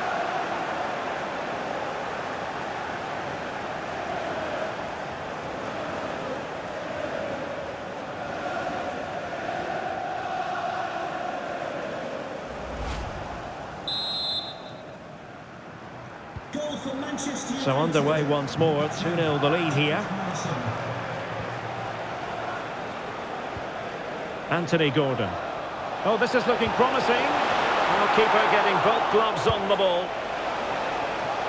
So underway once more, 2-0 the lead here. Anthony Gordon. Oh, this is looking promising. Goalkeeper getting both gloves on the ball.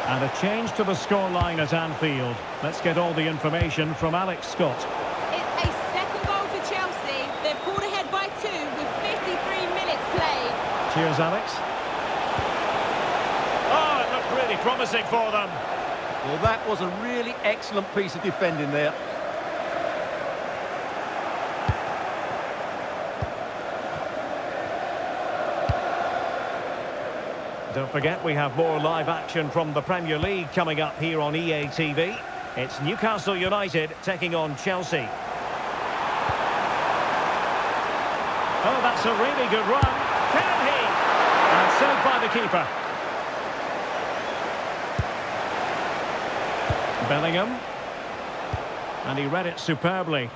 And a change to the scoreline at Anfield. Let's get all the information from Alex Scott. It's a second goal for Chelsea. They've pulled ahead by 2 with 53 minutes played. Cheers, Alex. Oh, it looked really promising for them. Well, that was a really excellent piece of defending there. Don't forget, we have more live action from the Premier League coming up here on EA TV. It's Newcastle United taking on Chelsea. Oh, that's a really good run. Can he? And saved by the keeper. Bellingham. And he read it superbly.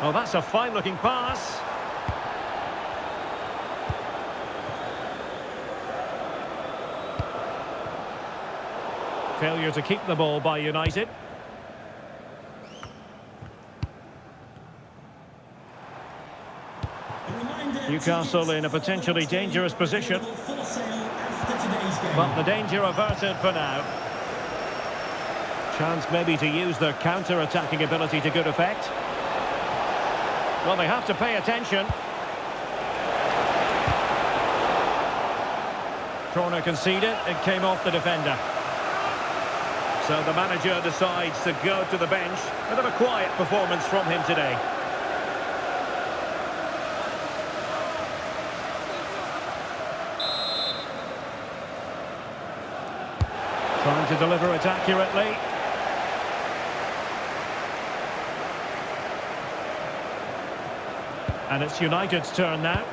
Oh, that's a fine-looking pass. Failure to keep the ball by United. Newcastle in a potentially dangerous position. But the danger averted for now. Chance maybe to use their counter-attacking ability to good effect. Well, they have to pay attention. Corner conceded, it came off the defender. So the manager decides to go to the bench. Bit of a quiet performance from him today. trying to deliver it accurately. And it's United's turn now.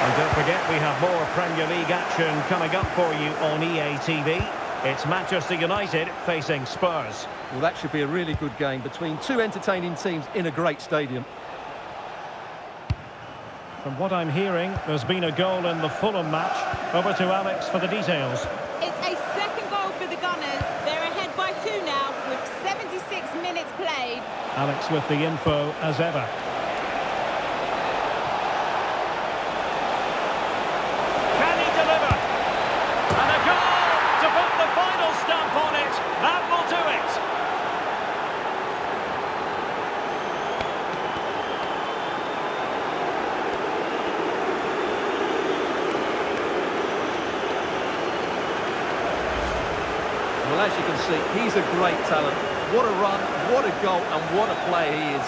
And don't forget, we have more Premier League action coming up for you on EA TV. It's Manchester United facing Spurs. Well, that should be a really good game between two entertaining teams in a great stadium. From what I'm hearing, there's been a goal in the Fulham match. Over to Alex for the details. It's a second goal for the Gunners. They're ahead by 2 now with 76 minutes played. Alex with the info as ever. Can he deliver? And a goal to put the final stamp on it. That will do it. Well, as you can see, he's a great talent. What a run, what a goal, and what a player he is.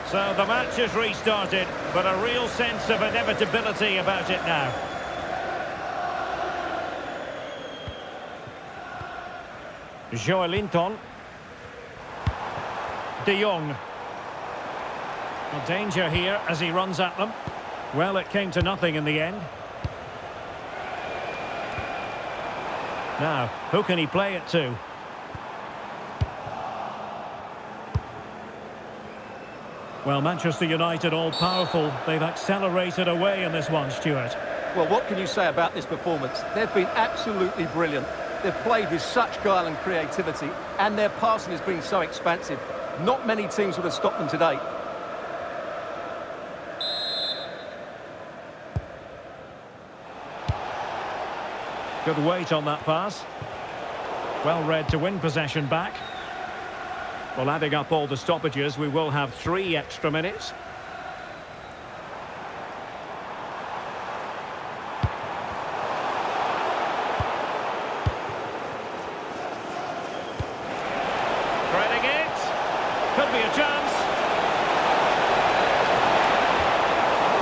So the match has restarted, but a real sense of inevitability about it now. Joelinton. De Jong. Well, danger here as he runs at them. Well, it came to nothing in the end. Now, who can he play it to? Well, Manchester United all-powerful. They've accelerated away in this one, Stuart. Well, what can you say about this performance? They've been absolutely brilliant. They've played with such guile and creativity, and their passing has been so expansive. Not many teams would have stopped them today. Good weight on that pass. Well read to win possession back. Well, adding up all the stoppages, we will have 3 extra minutes. Threading it. Could be a chance.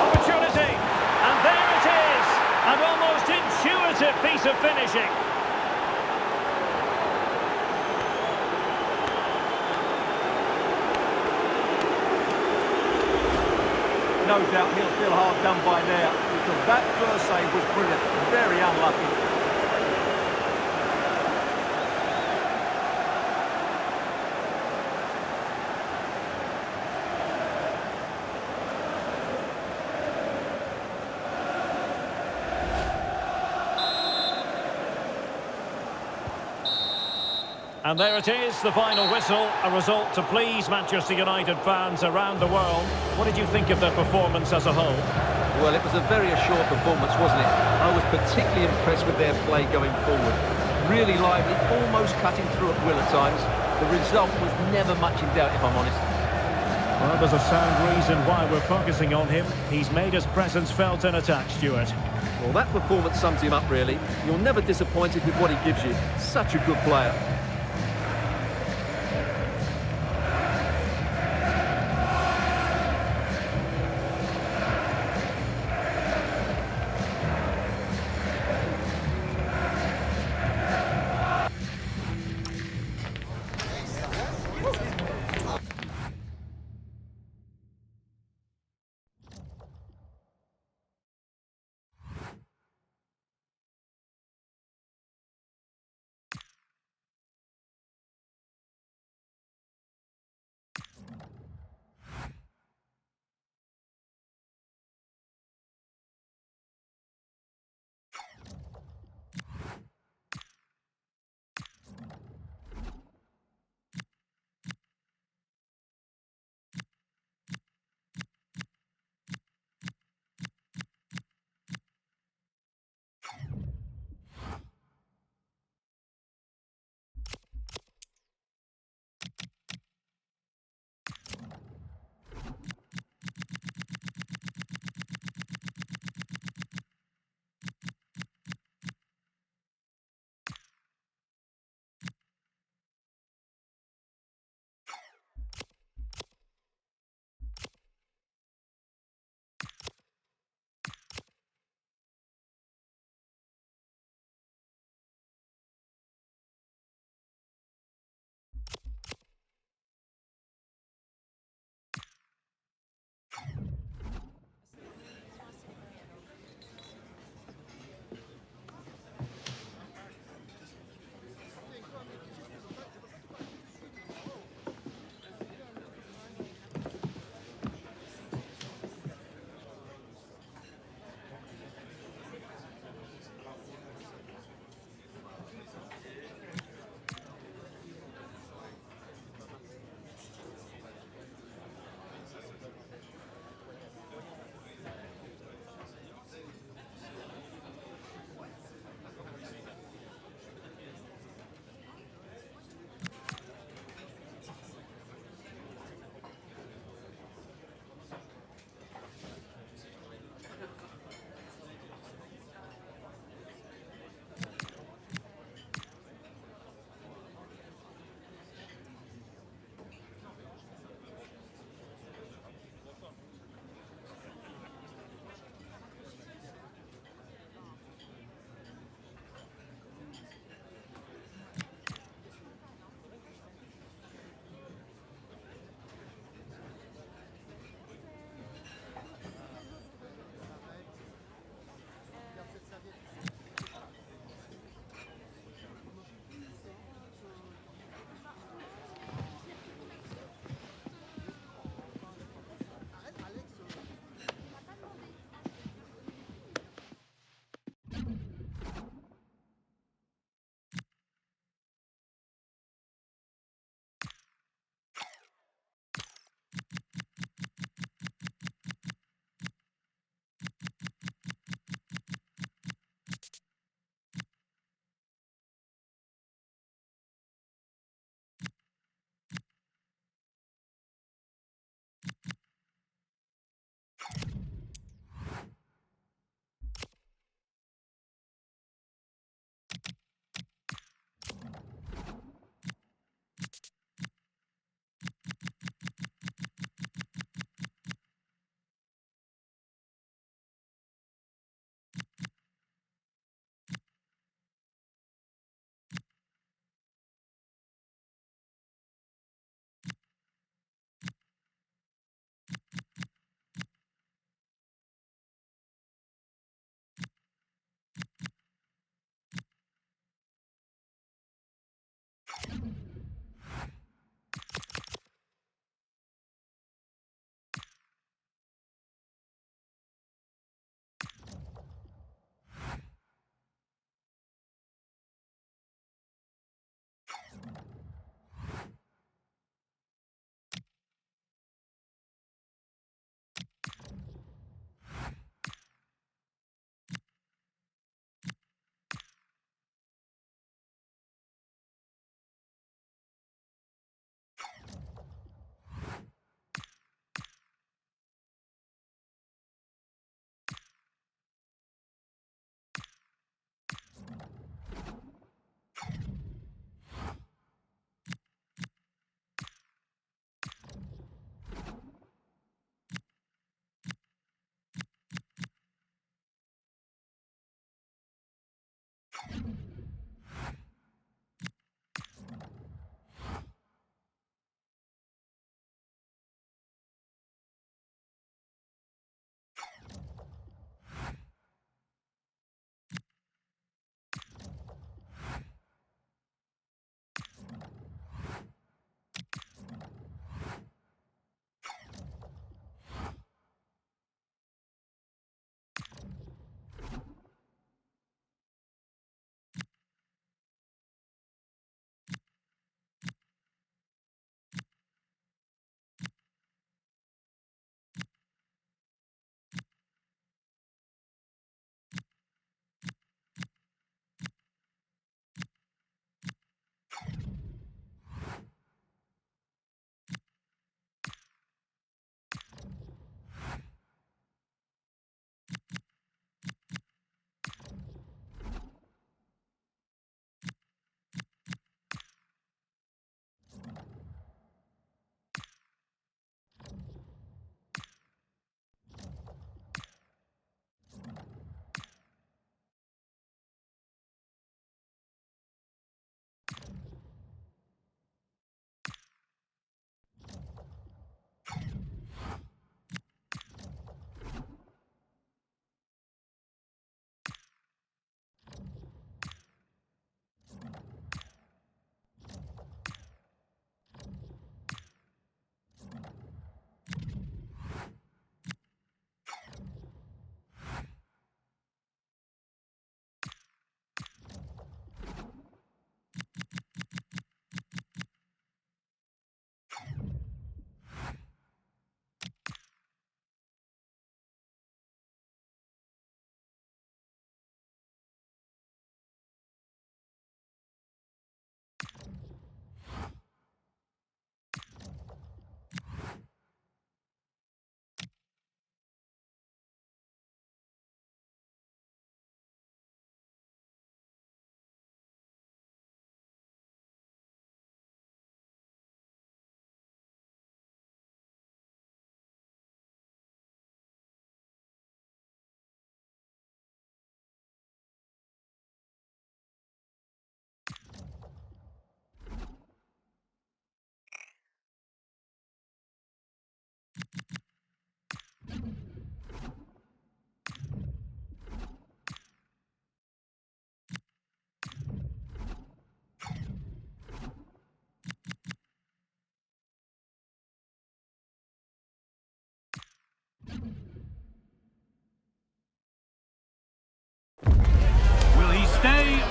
Opportunity. And there it is. An almost intuitive piece of finishing. No doubt he'll feel hard done by now, because that first save was brilliant, very unlucky. And there it is, the final whistle, a result to please Manchester United fans around the world. What did you think of their performance as a whole? Well, it was a very assured performance, wasn't it? I was particularly impressed with their play going forward. Really lively, almost cutting through at will at times. The result was never much in doubt, if I'm honest. Well, there's a sound reason why we're focusing on him. He's made his presence felt in attack, Stuart. Well, that performance sums him up, really. You're never disappointed with what he gives you. Such a good player.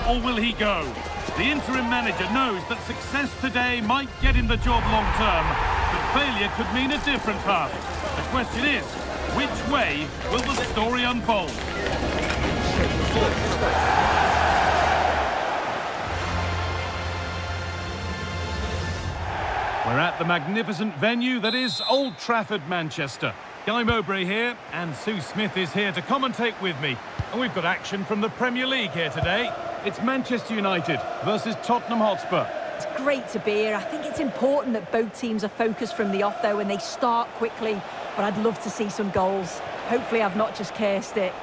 or will he go? The interim manager knows that success today might get him the job long term, but failure could mean a different path. The question is, which way will the story unfold? We're at the magnificent venue that is Old Trafford, Manchester. Guy Mowbray here, and Sue Smith is here to commentate with me. And we've got action from the Premier League here today. It's Manchester United versus Tottenham Hotspur. It's great to be here. I think it's important that both teams are focused from the off, though, and they start quickly. But I'd love to see some goals. Hopefully I've not just cursed it.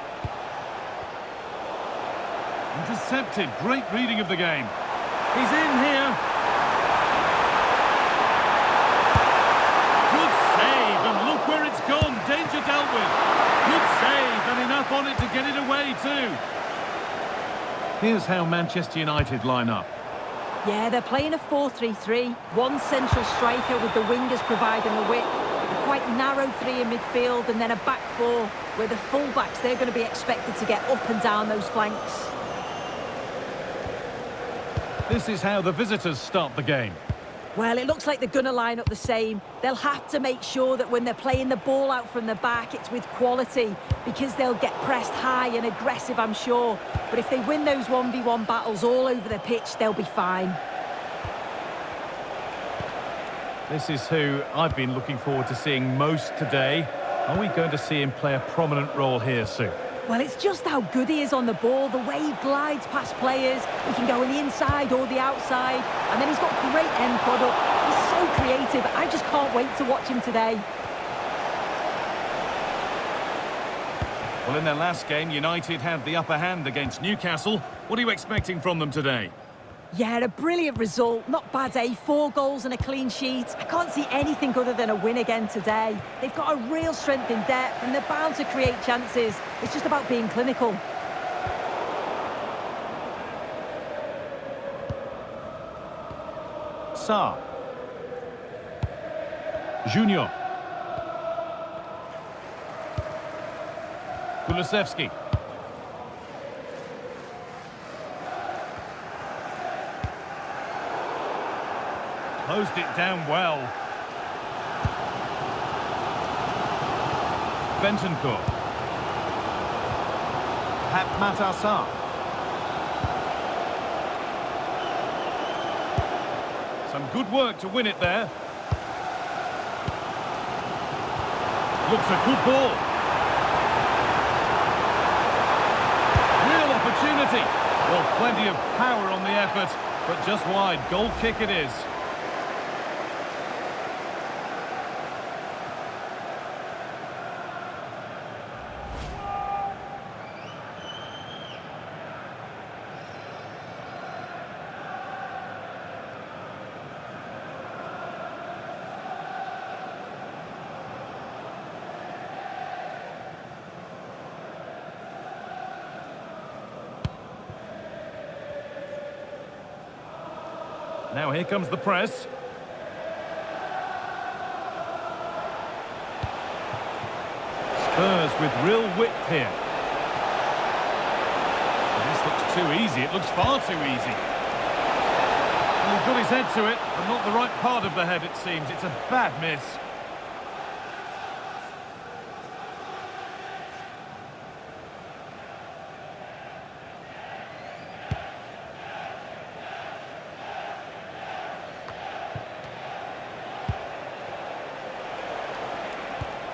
Intercepted. Great reading of the game. He's in here. Good save, and look where it's gone. Danger dealt with. Good save, and enough on it to get it away too. Here's how Manchester United line up. Yeah, they're playing a 4-3-3. One central striker with the wingers providing the width. A quite narrow three in midfield, and then a back four where the full-backs, they're going to be expected to get up and down those flanks. This is how the visitors start the game. Well, it looks like they're going to line up the same. They'll have to make sure that when they're playing the ball out from the back, it's with quality, because they'll get pressed high and aggressive, I'm sure. But if they win those 1v1 battles all over the pitch, they'll be fine. This is who I've been looking forward to seeing most today. Are we going to see him play a prominent role here, Sue? Well, it's just how good he is on the ball, the way he glides past players. He can go on the inside or the outside, and then he's got great end product. He's so creative. I just can't wait to watch him today. Well, in their last game, United had the upper hand against Newcastle. What are you expecting from them today? Yeah, a brilliant result. Not bad, eh? 4 goals and a clean sheet. I can't see anything other than a win again today. They've got a real strength in depth, and they're bound to create chances. It's just about being clinical. Sarr. Junior. Kulusevski. Closed it down well. Bentancur. Matar Sarr. Some good work to win it there. Looks a good ball. Real opportunity. Well, plenty of power on the effort, but just wide. Goal kick it is. Now here comes the press. Spurs with real width here. This looks too easy. It looks far too easy. Well, he got his head to it, but not the right part of the head, it seems. It's a bad miss.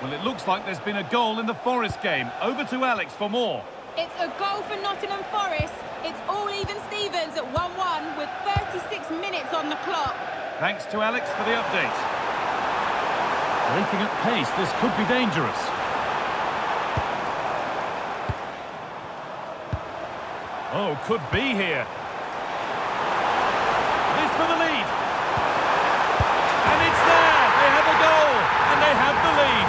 Well, it looks like there's been a goal in the Forest game. Over to Alex for more. It's a goal for Nottingham Forest. It's all even Stevens at 1-1 with 36 minutes on the clock. Thanks to Alex for the update. Breaking at pace, this could be dangerous. Oh, could be here. This for the lead. And it's there! They have a goal! And they have the lead.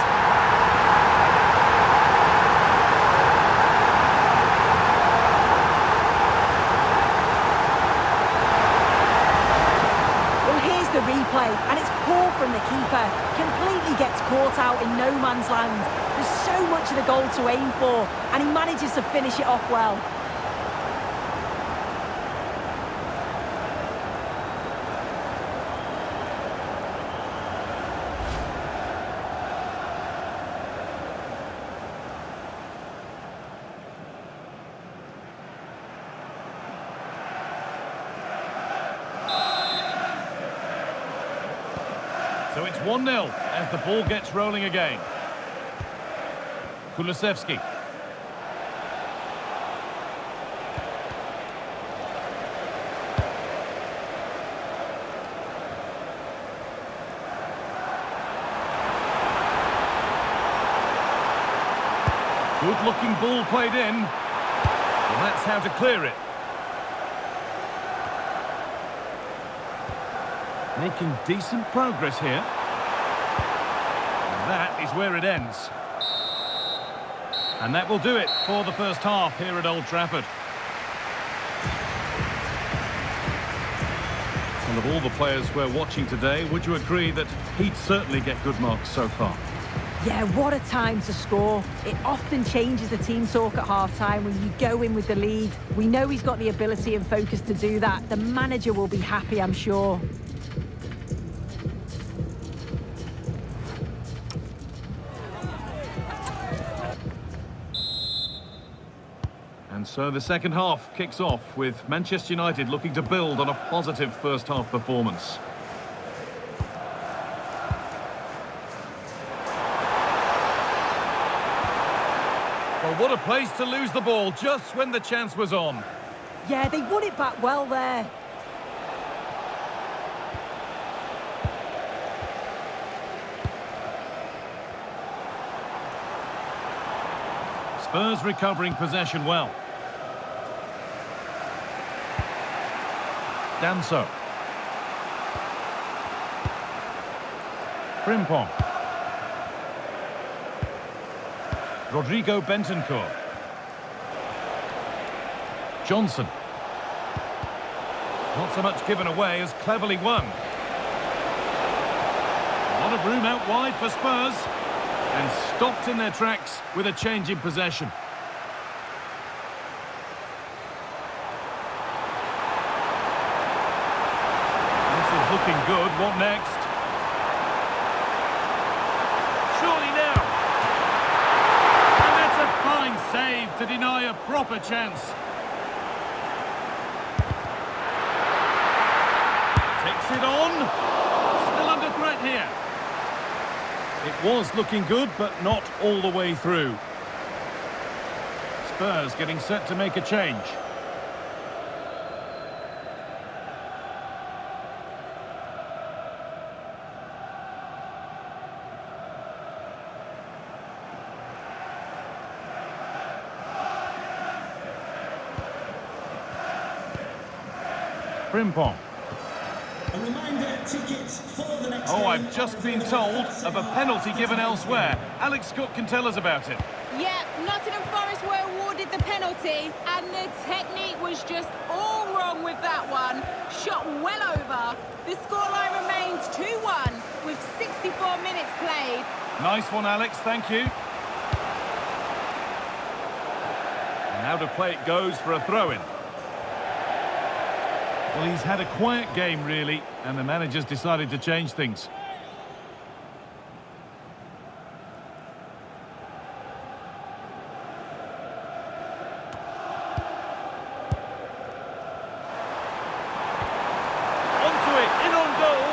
The replay, and it's poor from the keeper. Completely gets caught out in no man's land. There's so much of the goal to aim for, and he manages to finish it off well. it's 1-0 as the ball gets rolling again. Kulusevski. Good-looking ball played in. And that's how to clear it. Making decent progress here. And that is where it ends. And that will do it for the first half here at Old Trafford. And of all the players we're watching today, would you agree that he'd certainly get good marks so far? Yeah, what a time to score. It often changes the team talk at half-time when you go in with the lead. We know he's got the ability and focus to do that. The manager will be happy, I'm sure. And so the second half kicks off with Manchester United looking to build on a positive first half performance. Well, what a place to lose the ball just when the chance was on. Yeah, they won it back well there. Spurs recovering possession well. Danso. Frimpong. Rodrigo Bentancur. Johnson. Not so much given away as cleverly won. A lot of room out wide for Spurs. And stopped in their tracks with a change in possession. This is looking good. What next? Surely now. And that's a fine save to deny a proper chance. Takes it on. Still under threat here. It was looking good, but not all the way through. Spurs getting set to make a change. Frimpong. A reminder, tickets for the next Oh, game I've just been told of a penalty given elsewhere. Alex Scott can tell us about it. Yeah, Nottingham Forest were awarded the penalty, and the technique was just all wrong with that one. Shot well over. The scoreline remains 2-1 with 64 minutes played. Nice one, Alex, thank you. And out of play it goes for a throw-in. Well, he's had a quiet game, really, and the manager's decided to change things. Onto it, in on goal.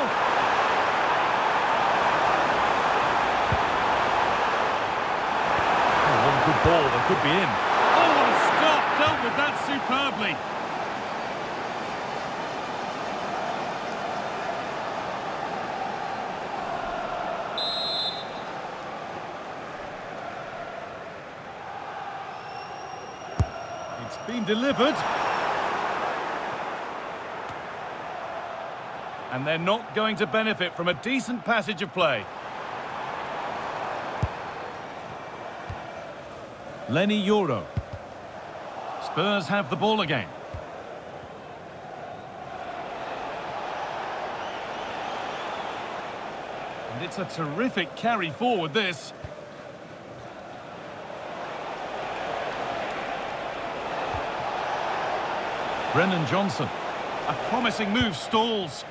Oh, one good ball, that could be in. Oh, what a stop! Dealt with that superbly. Been delivered. And they're not going to benefit from a decent passage of play. Lenny Yoro. Spurs have the ball again. And it's a terrific carry forward, this. Brennan Johnson. A promising move stalls.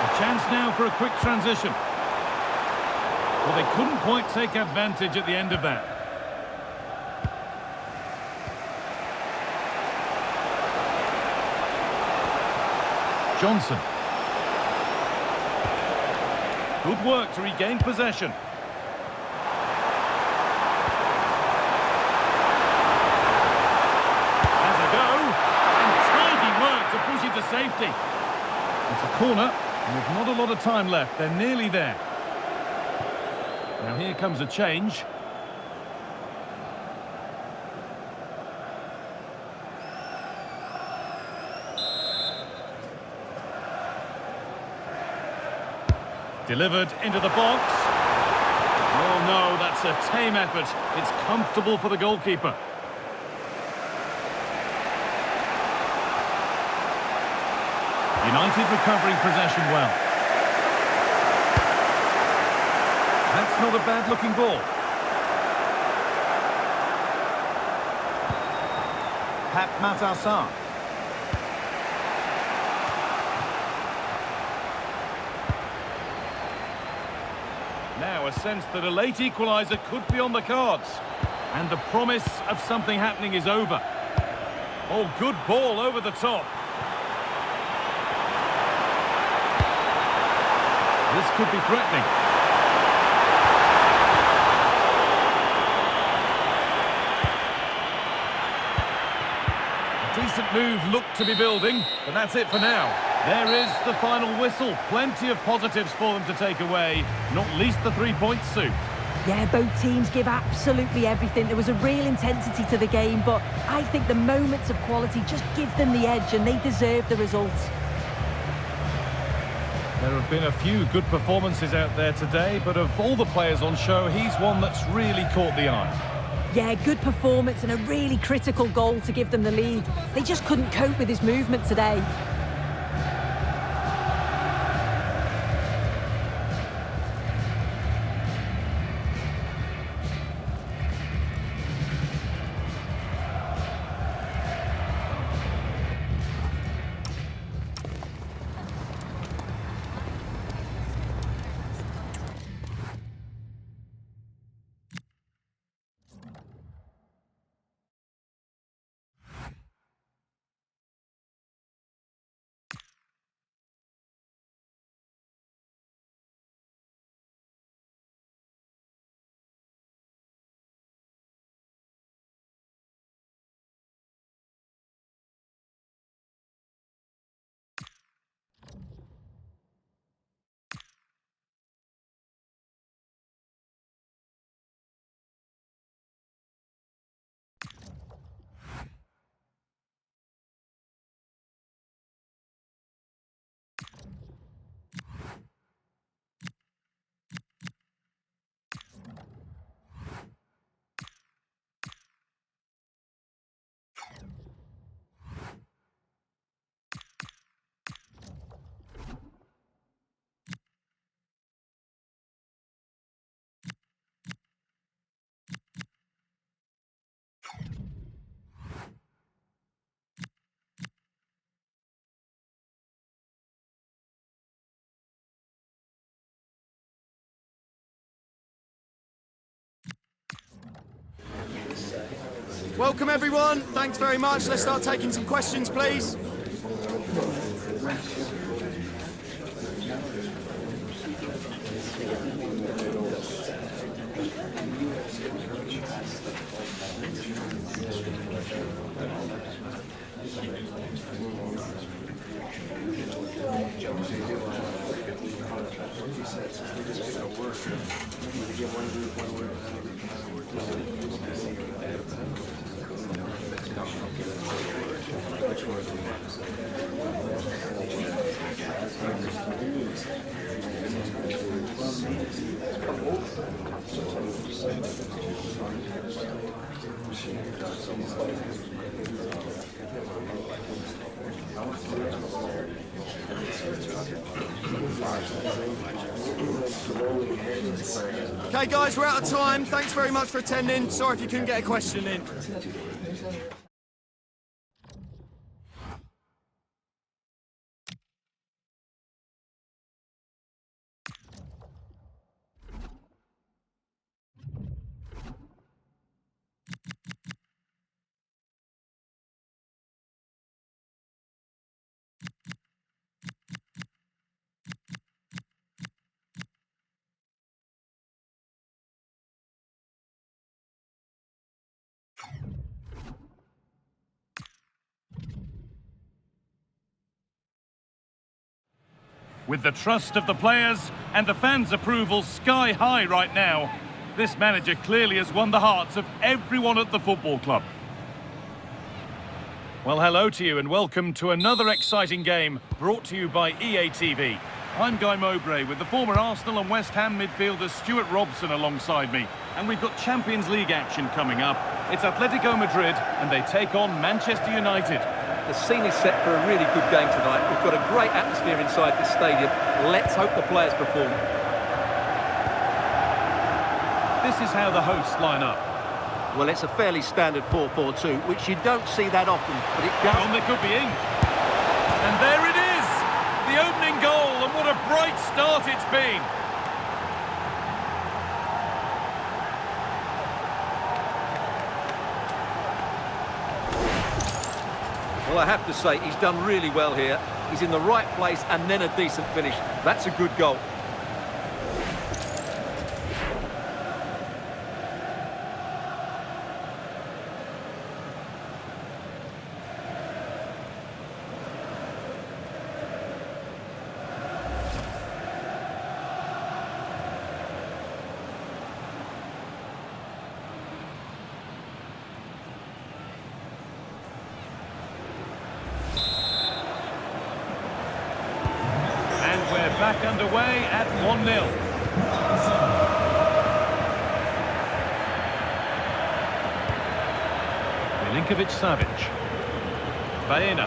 A chance now for a quick transition. Well, they couldn't quite take advantage at the end of that. Johnson. Good work to regain possession. Has a go. And tidy work to push it to safety. It's a corner, and with not a lot of time left. They're nearly there. Now here comes a change. Delivered into the box. Oh no, that's a tame effort. It's comfortable for the goalkeeper. United recovering possession well. That's not a bad-looking ball. Pat Matassar. Now a sense that a late equaliser could be on the cards. And the promise of something happening is over. Oh, good ball over the top. This could be threatening. A decent move looked to be building, but that's it for now. There is the final whistle. Plenty of positives for them to take away, not least the 3 points, Sue. Yeah, both teams give absolutely everything. There was a real intensity to the game, but I think the moments of quality just give them the edge and they deserve the result. There have been a few good performances out there today, but of all the players on show, he's one that's really caught the eye. Yeah, good performance and a really critical goal to give them the lead. They just couldn't cope with his movement today. Welcome everyone, thanks very much. Let's start taking some questions, please. Okay guys, we're out of time. Thanks very much for attending. Sorry if you couldn't get a question in. With the trust of the players and the fans' approval sky high right now, this manager clearly has won the hearts of everyone at the football club. Well, hello to you and welcome to another exciting game brought to you by EA TV. I'm Guy Mowbray with the former Arsenal and West Ham midfielder Stuart Robson alongside me. And we've got Champions League action coming up. It's Atletico Madrid and they take on Manchester United. The scene is set for a really good game tonight. We've got a great atmosphere inside this stadium. Let's hope the players perform. This is how the hosts line up. Well, it's a fairly standard 4-4-2, which you don't see that often, but it does. They could be in. And there it is! The opening goal, and what a bright start it's been! Well, I have to say, he's done really well here. He's in the right place and then a decent finish. That's a good goal. Back underway at 1-0. Milinkovic-Savic. Baena.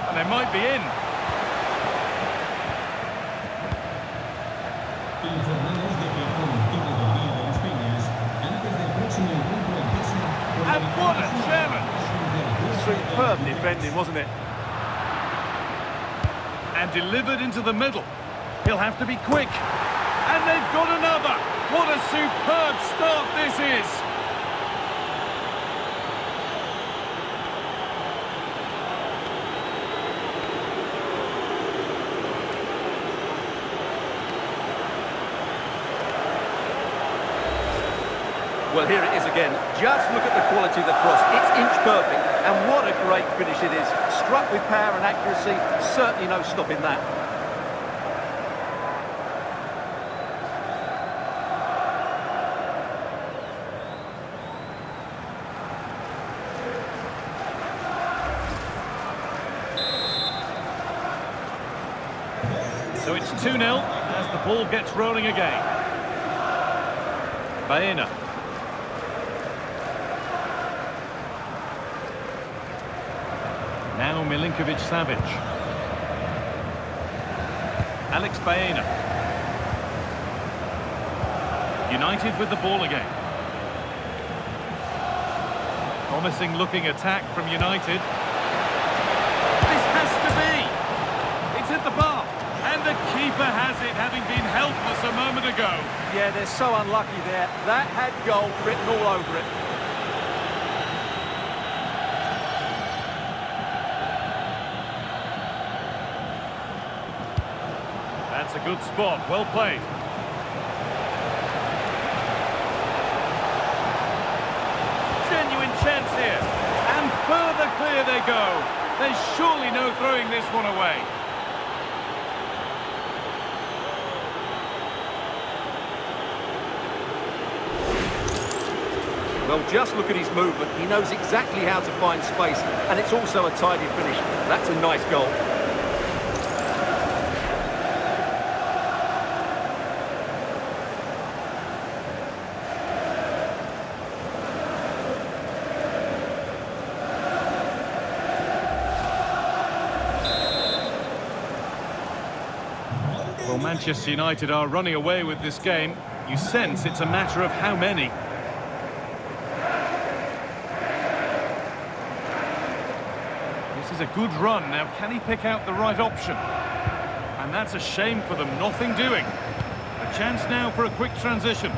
And they might be in. And what a challenge! Superb defending, wasn't it? And delivered into the middle. He'll have to be quick. And they've got another! What a superb start this is! Well, here it is again. Just look at the quality of the cross. It's inch perfect, and what a great finish it is. Struck with power and accuracy, certainly no stopping that. So it's 2-0 as the ball gets rolling again. Baena. Now Milinkovic-Savic. Alex Baena. United with the ball again. Promising looking attack from United. This has to be! It's hit the bar. And the keeper has it, having been helpless a moment ago. Yeah, they're so unlucky there. That had goal written all over it. That's a good spot, well played. Genuine chance here. And further clear they go. There's surely no throwing this one away. Well, just look at his movement. He knows exactly how to find space, and it's also a tidy finish. That's a nice goal. Well, Manchester United are running away with this game. You sense it's a matter of how many. This is a good run. Now, can he pick out the right option? And that's a shame for them. Nothing doing. A chance now for a quick transition.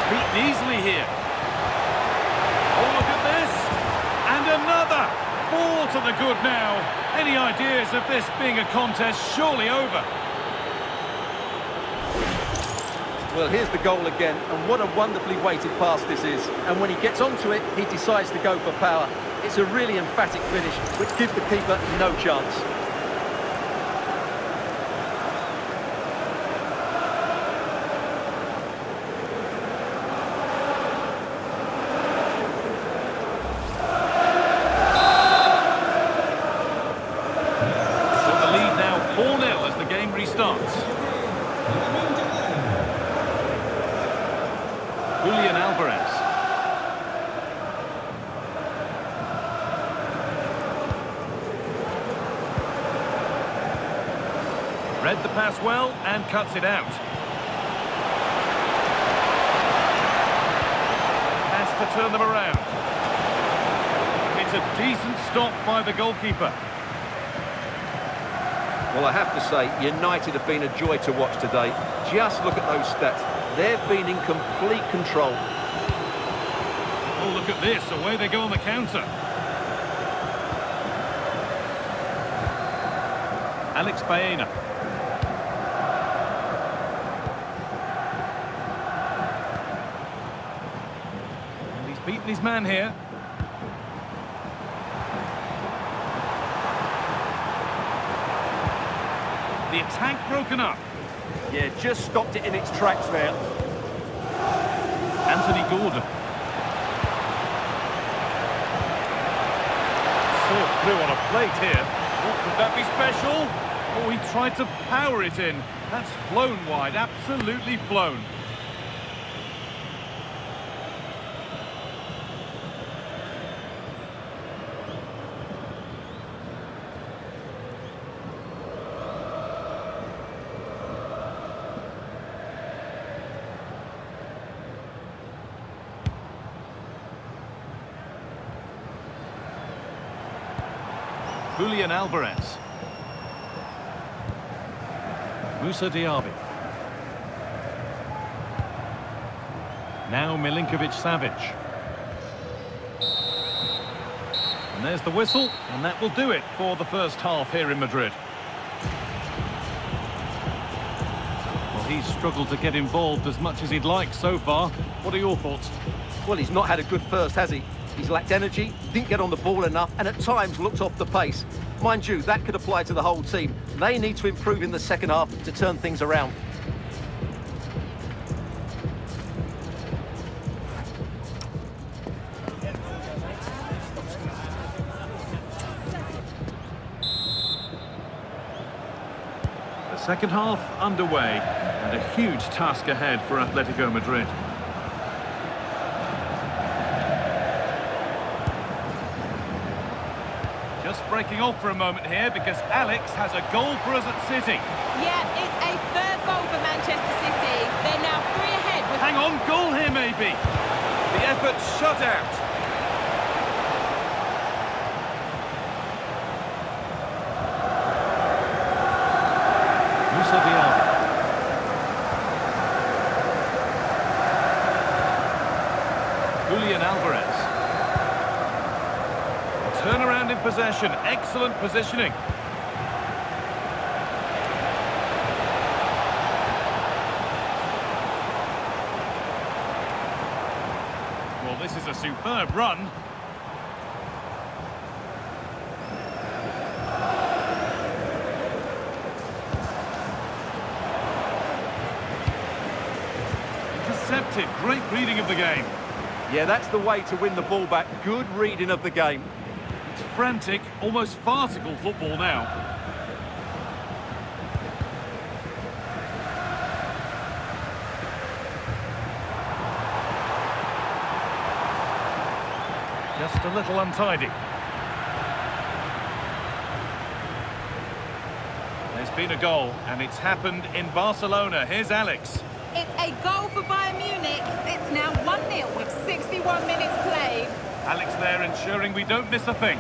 Beaten easily here. Oh, look at this. And another. 4 to the good now. Any ideas of this being a contest surely over? Well, here's the goal again, and what a wonderfully weighted pass this is. And when he gets onto it, he decides to go for power. It's a really emphatic finish, which gives the keeper no chance. So the lead now 4-0 as the game restarts. Julian Alvarez. Read the pass well and cuts it out. Has to turn them around. It's a decent stop by the goalkeeper. Well, I have to say, United have been a joy to watch today. Just look at those stats. They've been in complete control. Oh, look at this. Away they go on the counter. Alex Baena. And he's beaten his man here. The attack broken up. Yeah, just stopped it in its tracks there. Anthony Gordon. Served through on a plate here. Oh, could that be special? Oh, he tried to power it in. That's flown wide, absolutely flown. Julian Alvarez. Moussa Diaby. Now Milinkovic-Savic. And there's the whistle, and that will do it for the first half here in Madrid. Well, he's struggled to get involved as much as he'd like so far. What are your thoughts? Well, he's not had a good first, has he? He's lacked energy, didn't get on the ball enough, and at times looked off the pace. Mind you, that could apply to the whole team. They need to improve in the second half to turn things around. The second half underway, and a huge task ahead for Atletico Madrid. Just breaking off for a moment here because Alex has a goal for us at City. Yeah, it's a third goal for Manchester City. They're now 3 ahead with... Hang on, goal here maybe. The effort shut out. Moussa Diaby. Julian Alvarez. Turnaround in possession, excellent positioning. Well, this is a superb run. Intercepted, great reading of the game. Yeah, that's the way to win the ball back. Good reading of the game. It's frantic, almost farcical football now. Just a little untidy. There's been a goal, and it's happened in Barcelona. Here's Alex. It's a goal for Bayern Munich. It's now 1-0 with 61 minutes played. Alex there ensuring we don't miss a thing.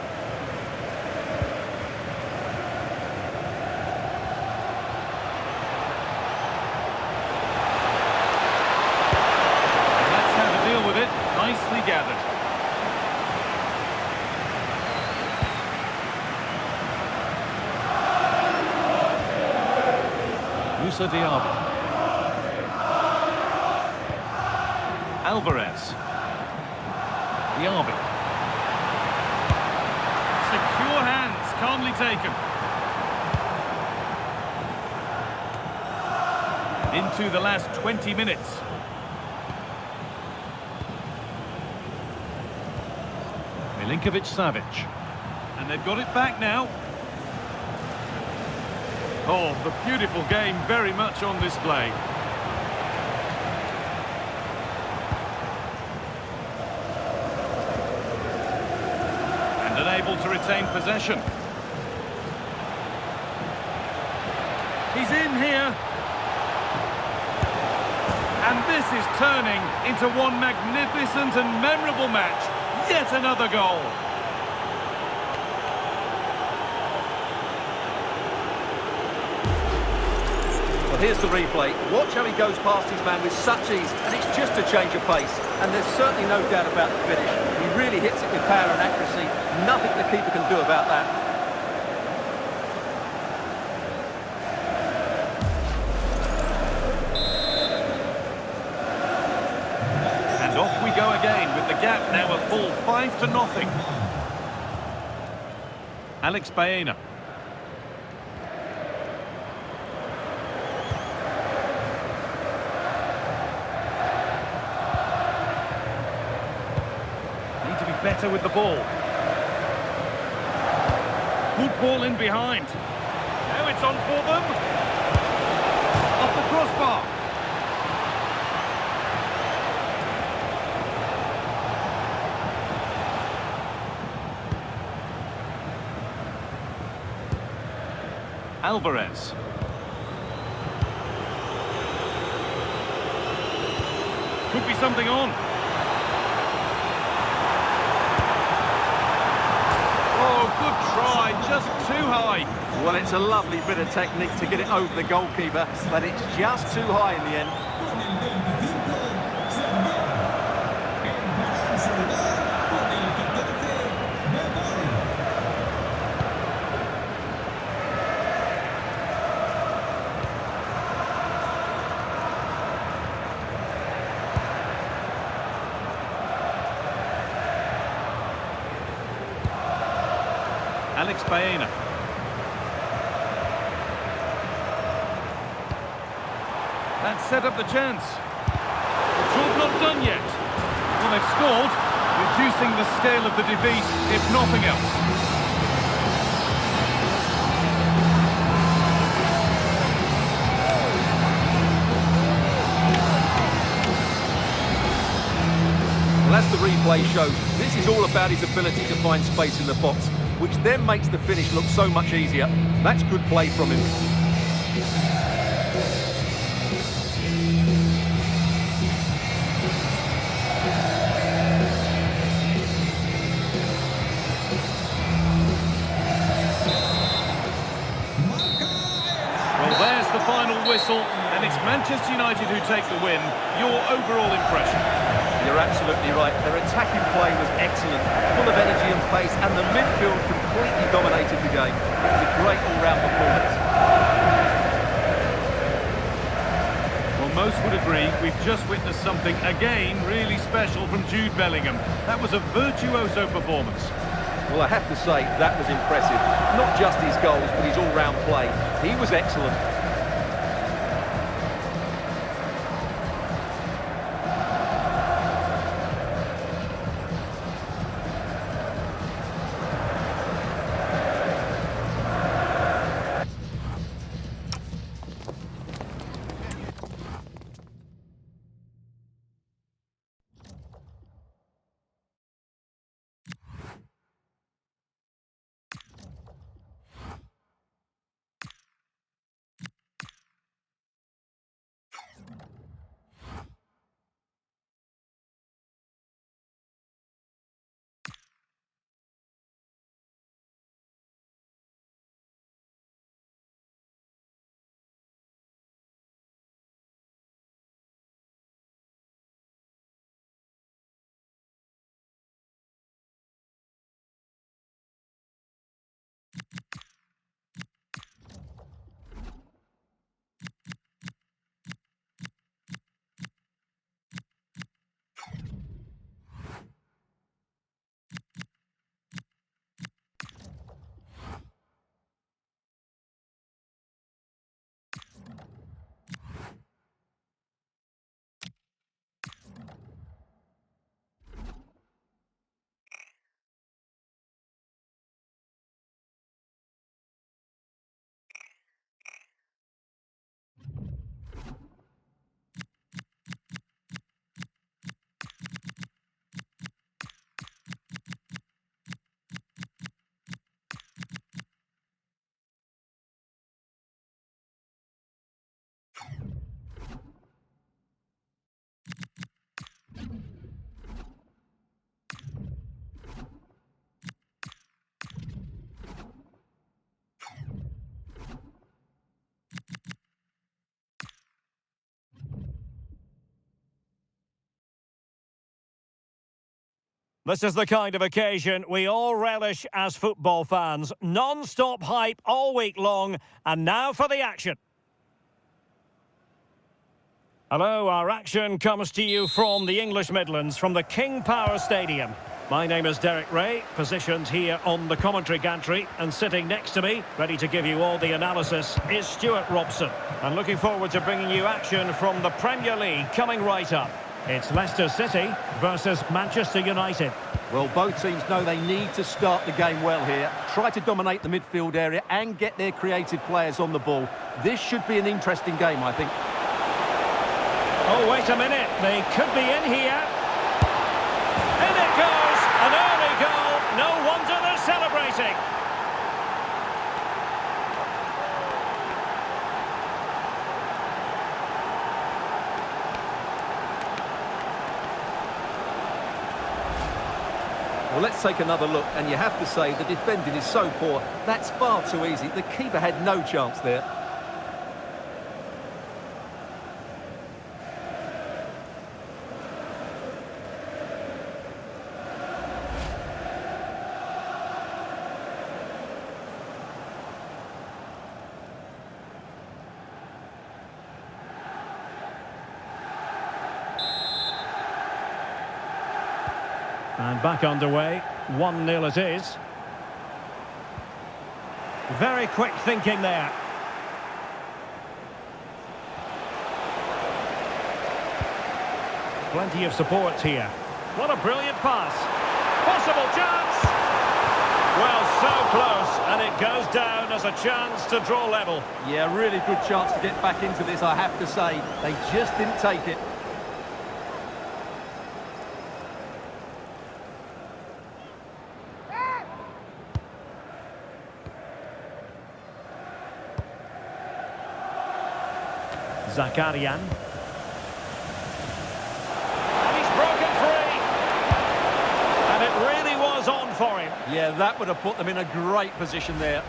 And that's how to deal with it. Nicely gathered. Moussa Diaby. Alvarez. Diaby. Secure hands, calmly taken. Into the last 20 minutes. Milinkovic-Savic. And they've got it back now. Oh, the beautiful game very much on display. And unable to retain possession. He's in here. And this is turning into one magnificent and memorable match. Yet another goal. Well, here's the replay. Watch how he goes past his man with such ease, and it's just a change of pace. And there's certainly no doubt about the finish. He really hits it with power and accuracy. Nothing the keeper can do about that. And off we go again with the gap now a full 5-0. Alex Baena. Need to be better with the ball. Good ball in behind. Now it's on for them. Off the crossbar. Alvarez. Could be something on. Oh, good try, just too high. Well, it's a lovely bit of technique to get it over the goalkeeper, but it's just too high in the end. Alex Baena. That set up the chance. The job not done yet. Well, they've scored, reducing the scale of the defeat, if nothing else. Well, as the replay shows, this is all about his ability to find space in the box, which then makes the finish look so much easier. That's good play from him. Well, there's the final whistle, and it's Manchester United who take the win. Your overall impression? You're absolutely right. Their attacking play was excellent, full of energy and pace, and the midfield completely dominated the game. It was a great all-round performance. Well, most would agree we've just witnessed something, again, really special from Jude Bellingham. That was a virtuoso performance. Well, I have to say, that was impressive. Not just his goals, but his all-round play. He was excellent. This is the kind of occasion we all relish as football fans. Non-stop hype all week long, and now for the action. Hello, our action comes to you from the English Midlands, from the King Power Stadium. My name is Derek Ray, positioned here on the commentary gantry, and sitting next to me, ready to give you all the analysis, is Stuart Robson. And looking forward to bringing you action from the Premier League coming right up. It's Leicester City versus Manchester United. Well, both teams know they need to start the game well here. Try to dominate the midfield area and get their creative players on the ball. This should be an interesting game, I think. Oh, wait a minute. They could be in here. In it goes. An early goal. No wonder they're celebrating. Well, let's take another look, and you have to say the defending is so poor. That's far too easy. The keeper had no chance there. And back underway, 1-0 it is. Very quick thinking there. Plenty of support here. What a brilliant pass. Possible chance! Well, so close, and it goes down as a chance to draw level. Yeah, really good chance to get back into this, I have to say. They just didn't take it. Zakarian. And he's broken free. And it really was on for him. Yeah, that would have put them in a great position there.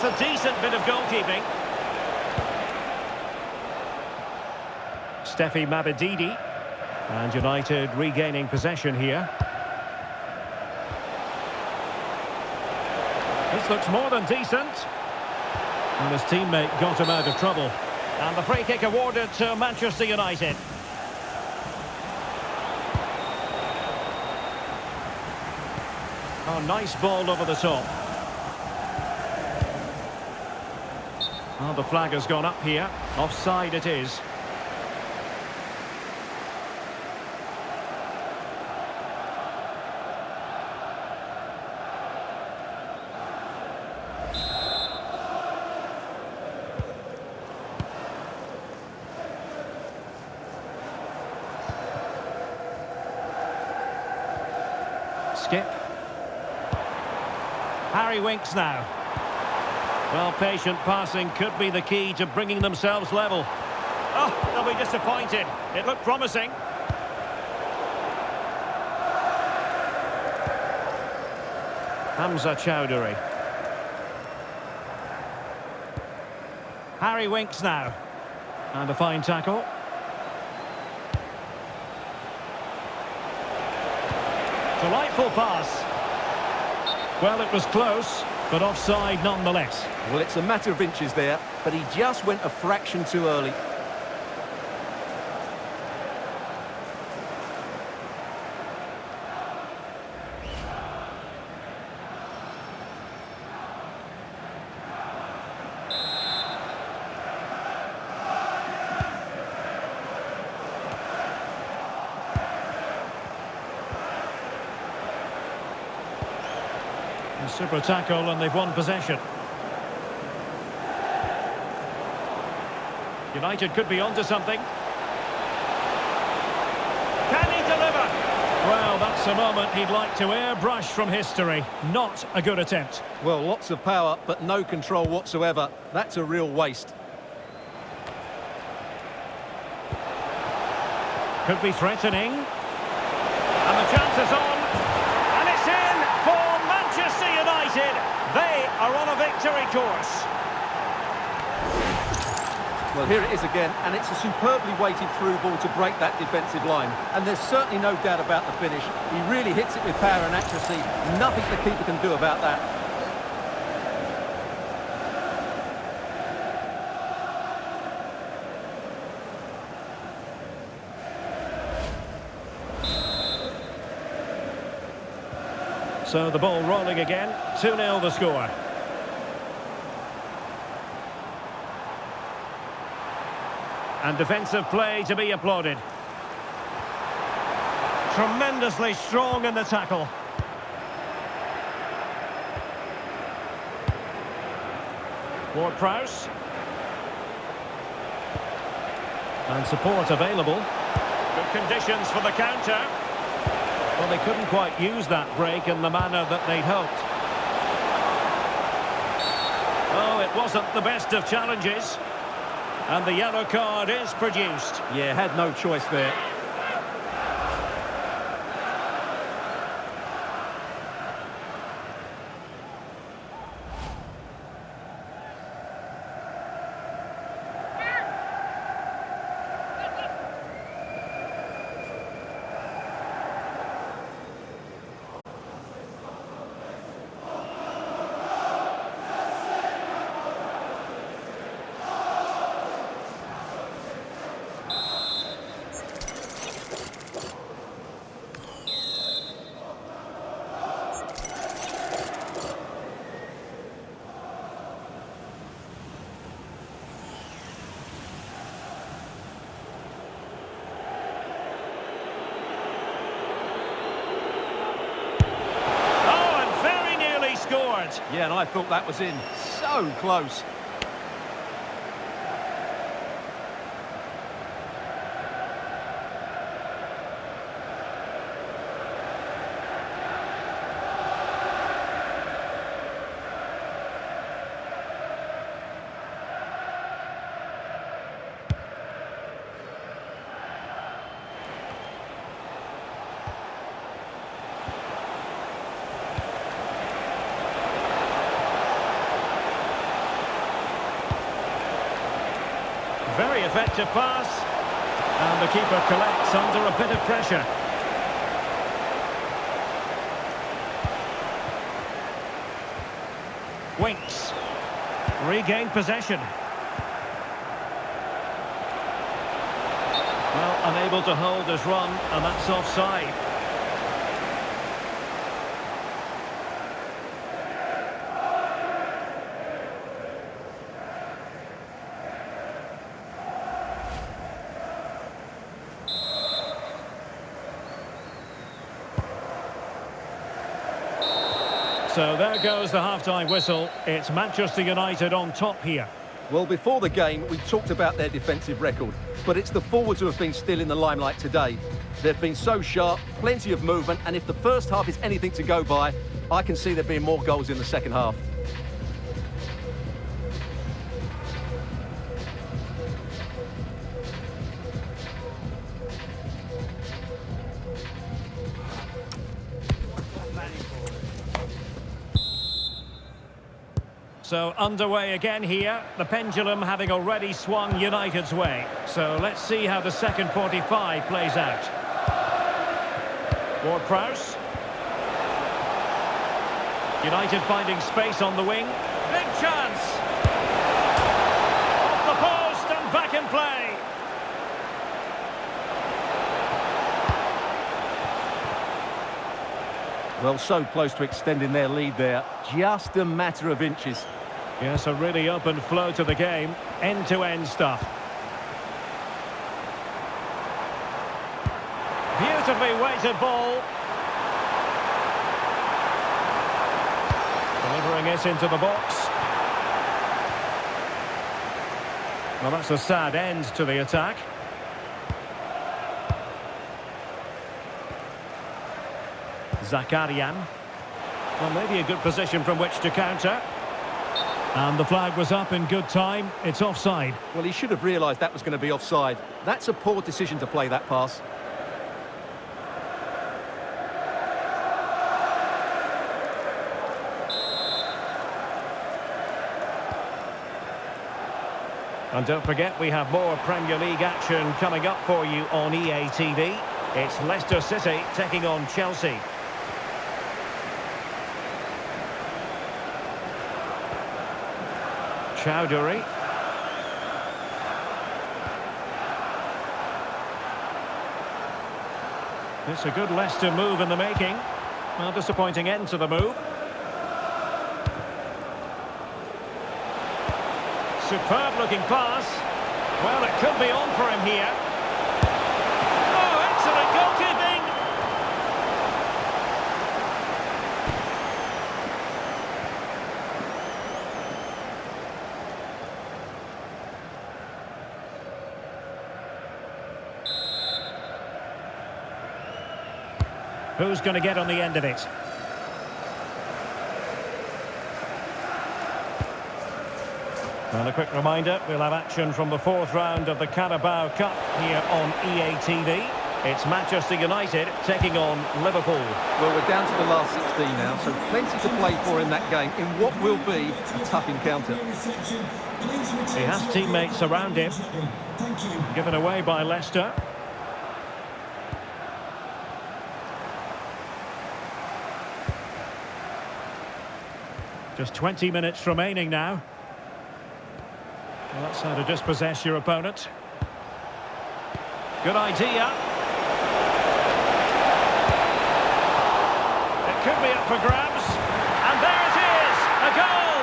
A decent bit of goalkeeping. Steffi Mabedidi. And United regaining possession here. This looks more than decent. And his teammate got him out of trouble. And the free kick awarded to Manchester United. Oh, nice ball over the top. Well, the flag has gone up here. Offside it is. Skip. Harry Winks now. Well, patient passing could be the key to bringing themselves level. Oh, they'll be disappointed. It looked promising. Hamza Chowdhury. Harry Winks now. And a fine tackle. Delightful pass. Well, it was close, but offside nonetheless. Well, it's a matter of inches there, but he just went a fraction too early. A super tackle, and they've won possession. United could be onto something. Can he deliver? Well, that's It's a moment he'd like to airbrush from history. Not a good attempt. Well, lots of power, but no control whatsoever. That's a real waste. Could be threatening. And the chance is on. And it's in for Manchester United. They are on a victory course. Well, here it is again, and it's a superbly weighted through ball to break that defensive line. And there's certainly no doubt about the finish. He really hits it with power and accuracy. Nothing the keeper can do about that. So the ball rolling again. 2-0 the score. And defensive play to be applauded. Tremendously strong in the tackle. Ward-Prowse. And support available. Good conditions for the counter. Well, they couldn't quite use that break in the manner that they'd hoped. Oh, it wasn't the best of challenges. And the yellow card is produced. Yeah, had no choice there. Yeah, and I thought that was in. So close. Very effective pass. And the keeper collects under a bit of pressure. Winks. Regained possession. Well, unable to hold his run, and that's offside. So there goes the half-time whistle. It's Manchester United on top here. Well, before the game, we talked about their defensive record, but it's the forwards who have been still in the limelight today. They've been so sharp, plenty of movement, and if the first half is anything to go by, I can see there being more goals in the second half. So underway again here, the pendulum having already swung United's way. So let's see how the second 45 plays out. Ward-Prowse. United finding space on the wing. Big chance! Off the post and back in play. Well, so close to extending their lead there. Just a matter of inches. Yes, a really open flow to the game. End-to-end stuff. Beautifully weighted ball. Delivering it into the box. Well, that's a sad end to the attack. Zakarian. Well, maybe a good position from which to counter. And the flag was up in good time. It's offside. Well, he should have realised that was going to be offside. That's a poor decision to play that pass. And don't forget, we have more Premier League action coming up for you on EA TV. It's Leicester City taking on Chelsea. Chowdhury. It's a good Leicester move in the making. Well, disappointing end to the move. Superb looking pass. Well, it could be on for him here. Oh, excellent goalkeeping! Who's going to get on the end of it? Well, a quick reminder, we'll have action from the fourth round of the Carabao Cup here on EA TV. It's Manchester United taking on Liverpool. Well, we're down to the last 16 now, so plenty to play for in that game, in what will be a tough encounter. He has teammates around him. Given away by Leicester. Just 20 minutes remaining now. Well, that's how to dispossess your opponent. Good idea. It could be up for grabs. And there it is! A goal!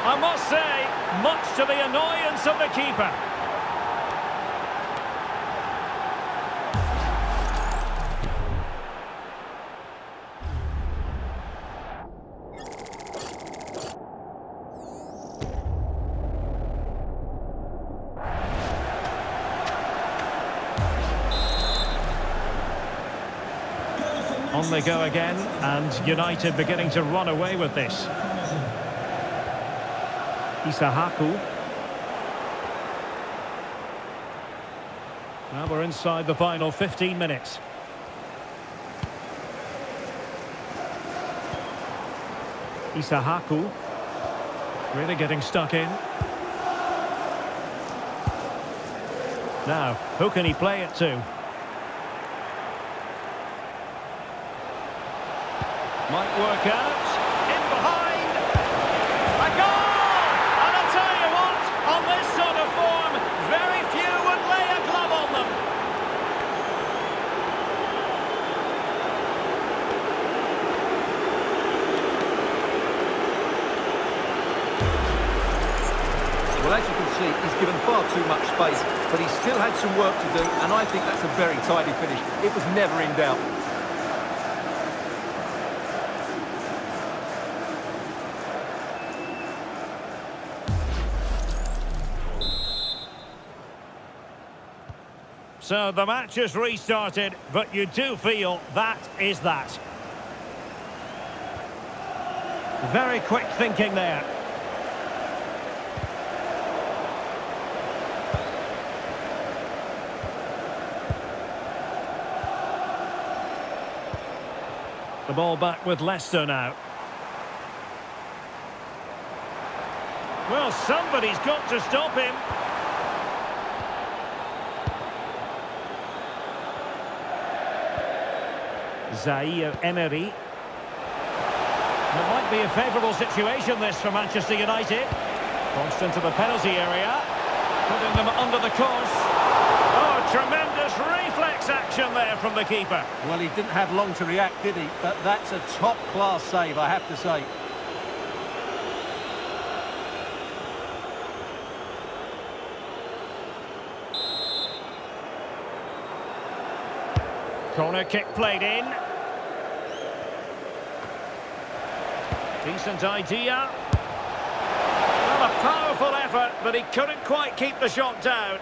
I must say, much to the annoyance of the keeper. On they go again, and United beginning to run away with this. Isahaku. Now we're inside the final 15 minutes. Isahaku. Really getting stuck in. Now, who can he play it to? Might work out. In behind. A goal! And I'll tell you what, on this sort of form, very few would lay a glove on them. Well, as you can see, he's given far too much space, but he still had some work to do, and I think that's a very tidy finish. It was never in doubt. So the match has restarted, but you do feel that is that. Very quick thinking there. The ball back with Leicester now. Well, somebody's got to stop him. Zaire Emery. It might be a favourable situation, this, for Manchester United. Crossed into the penalty area, putting them under the course. Oh, tremendous reflex action there from the keeper. Well, he didn't have long to react, did he? But that's a top-class save, I have to say. Corner kick played in. Decent idea. Well, a powerful effort, but he couldn't quite keep the shot down.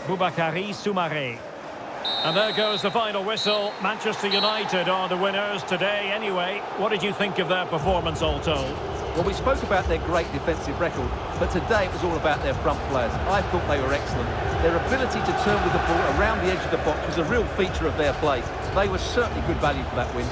Boubakary Soumaré. And there goes the final whistle. Manchester United are the winners today anyway. What did you think of their performance all told? Well, we spoke about their great defensive record, but today it was all about their front players. I thought they were excellent. Their ability to turn with the ball around the edge of the box was a real feature of their play. They were certainly good value for that win.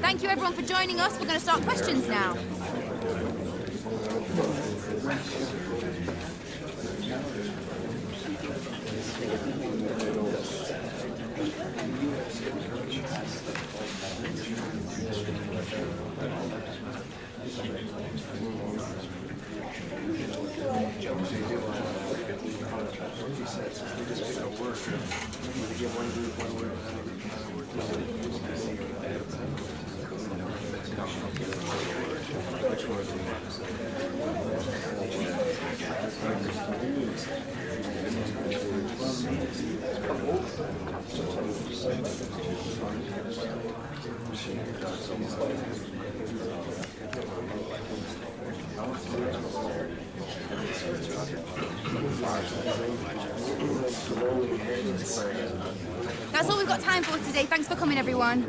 Thank you everyone for joining us. We're going to start questions now. That's all we've got time for today. Thanks for coming, everyone.